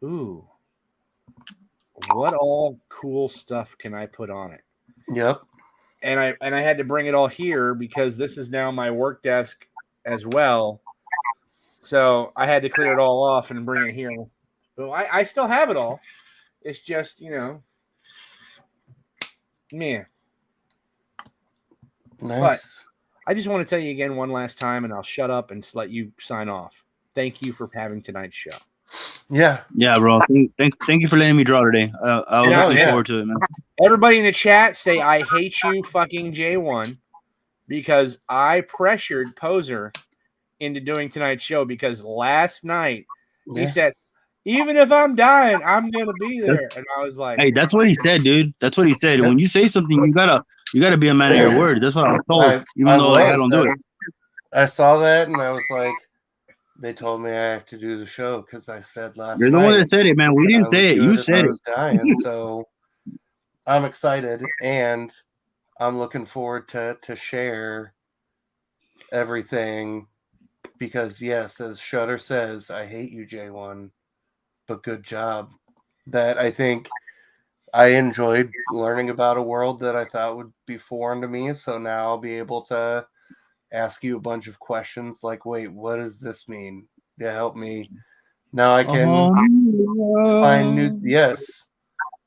ooh, what all cool stuff can I put on it? Yep. And I had to bring it all here because this is now my work desk as well. So I had to clear it all off and bring it here. So I still have it all. It's just, man. Nice. But I just want to tell you again one last time, and I'll shut up and let you sign off. Thank you for having tonight's show. Yeah, bro. Thank you for letting me draw today. I was looking forward to it, man. Everybody in the chat say, I hate you, fucking J1. because I pressured Poser into doing tonight's show because last night he said, even if I'm dying, I'm gonna be there. And I was like, Hey, that's what he said, dude. That's what he said. When you say something, you gotta be a man of your word. That's what I was told. Even though I don't do it. I saw that and I was like, they told me I have to do the show because I said last You're the night. one that said it, man. We didn't say it. You said I was dying, so I'm excited and I'm looking forward to share everything because yes, as Shutter says, I hate you, J1, but good job. That I think I enjoyed learning about a world that I thought would be foreign to me, so now I'll be able to ask you a bunch of questions like, wait, what does this mean? Yeah, help me. Now I can find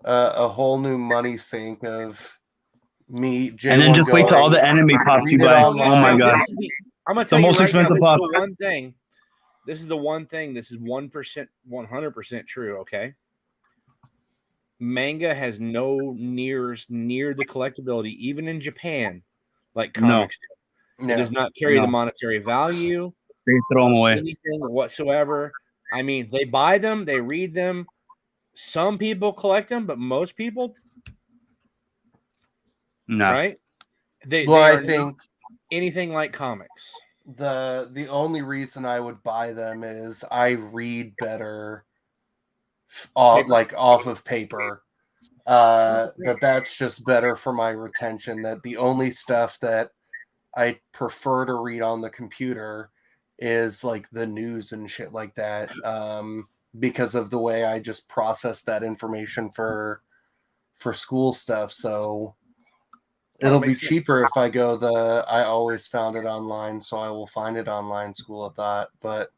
a whole new money sink of me, J1, and then just wait till all the anime pops you by. Oh my god! I'm gonna tell the you most right expensive now, pop. This is the one thing. This is 100% true. Okay. Manga has no near the collectability, even in Japan, like comics do. It does not carry the monetary value. They throw them away. Anything whatsoever. I mean, they buy them, they read them. Some people collect them, but most people, no. Right? They I are think anything like comics. The only reason I would buy them is I read better off of paper. That's just better for my retention. That the only stuff that I prefer to read on the computer is like the news and shit like that. Because of the way I just process that information for school stuff. So it'll be cheaper if I go I always found it online, so I will find it online school of thought. But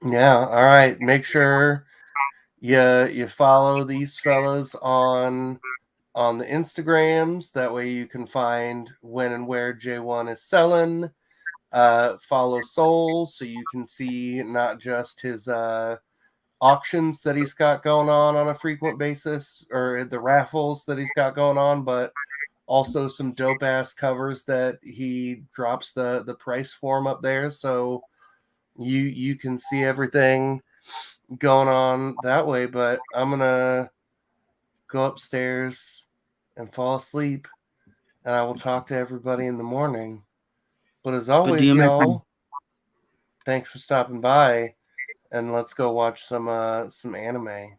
yeah, all right. Make sure you follow these fellas on the Instagrams. That way you can find when and where J1 is selling. Follow Soul so you can see not just his auctions that he's got going on a frequent basis, or the raffles that he's got going on, but also some dope ass covers that he drops the price form up there, so you can see everything going on that way. But I'm gonna go upstairs and fall asleep, and I will talk to everybody in the morning. But as always, y'all, thanks for stopping by. And let's go watch some anime.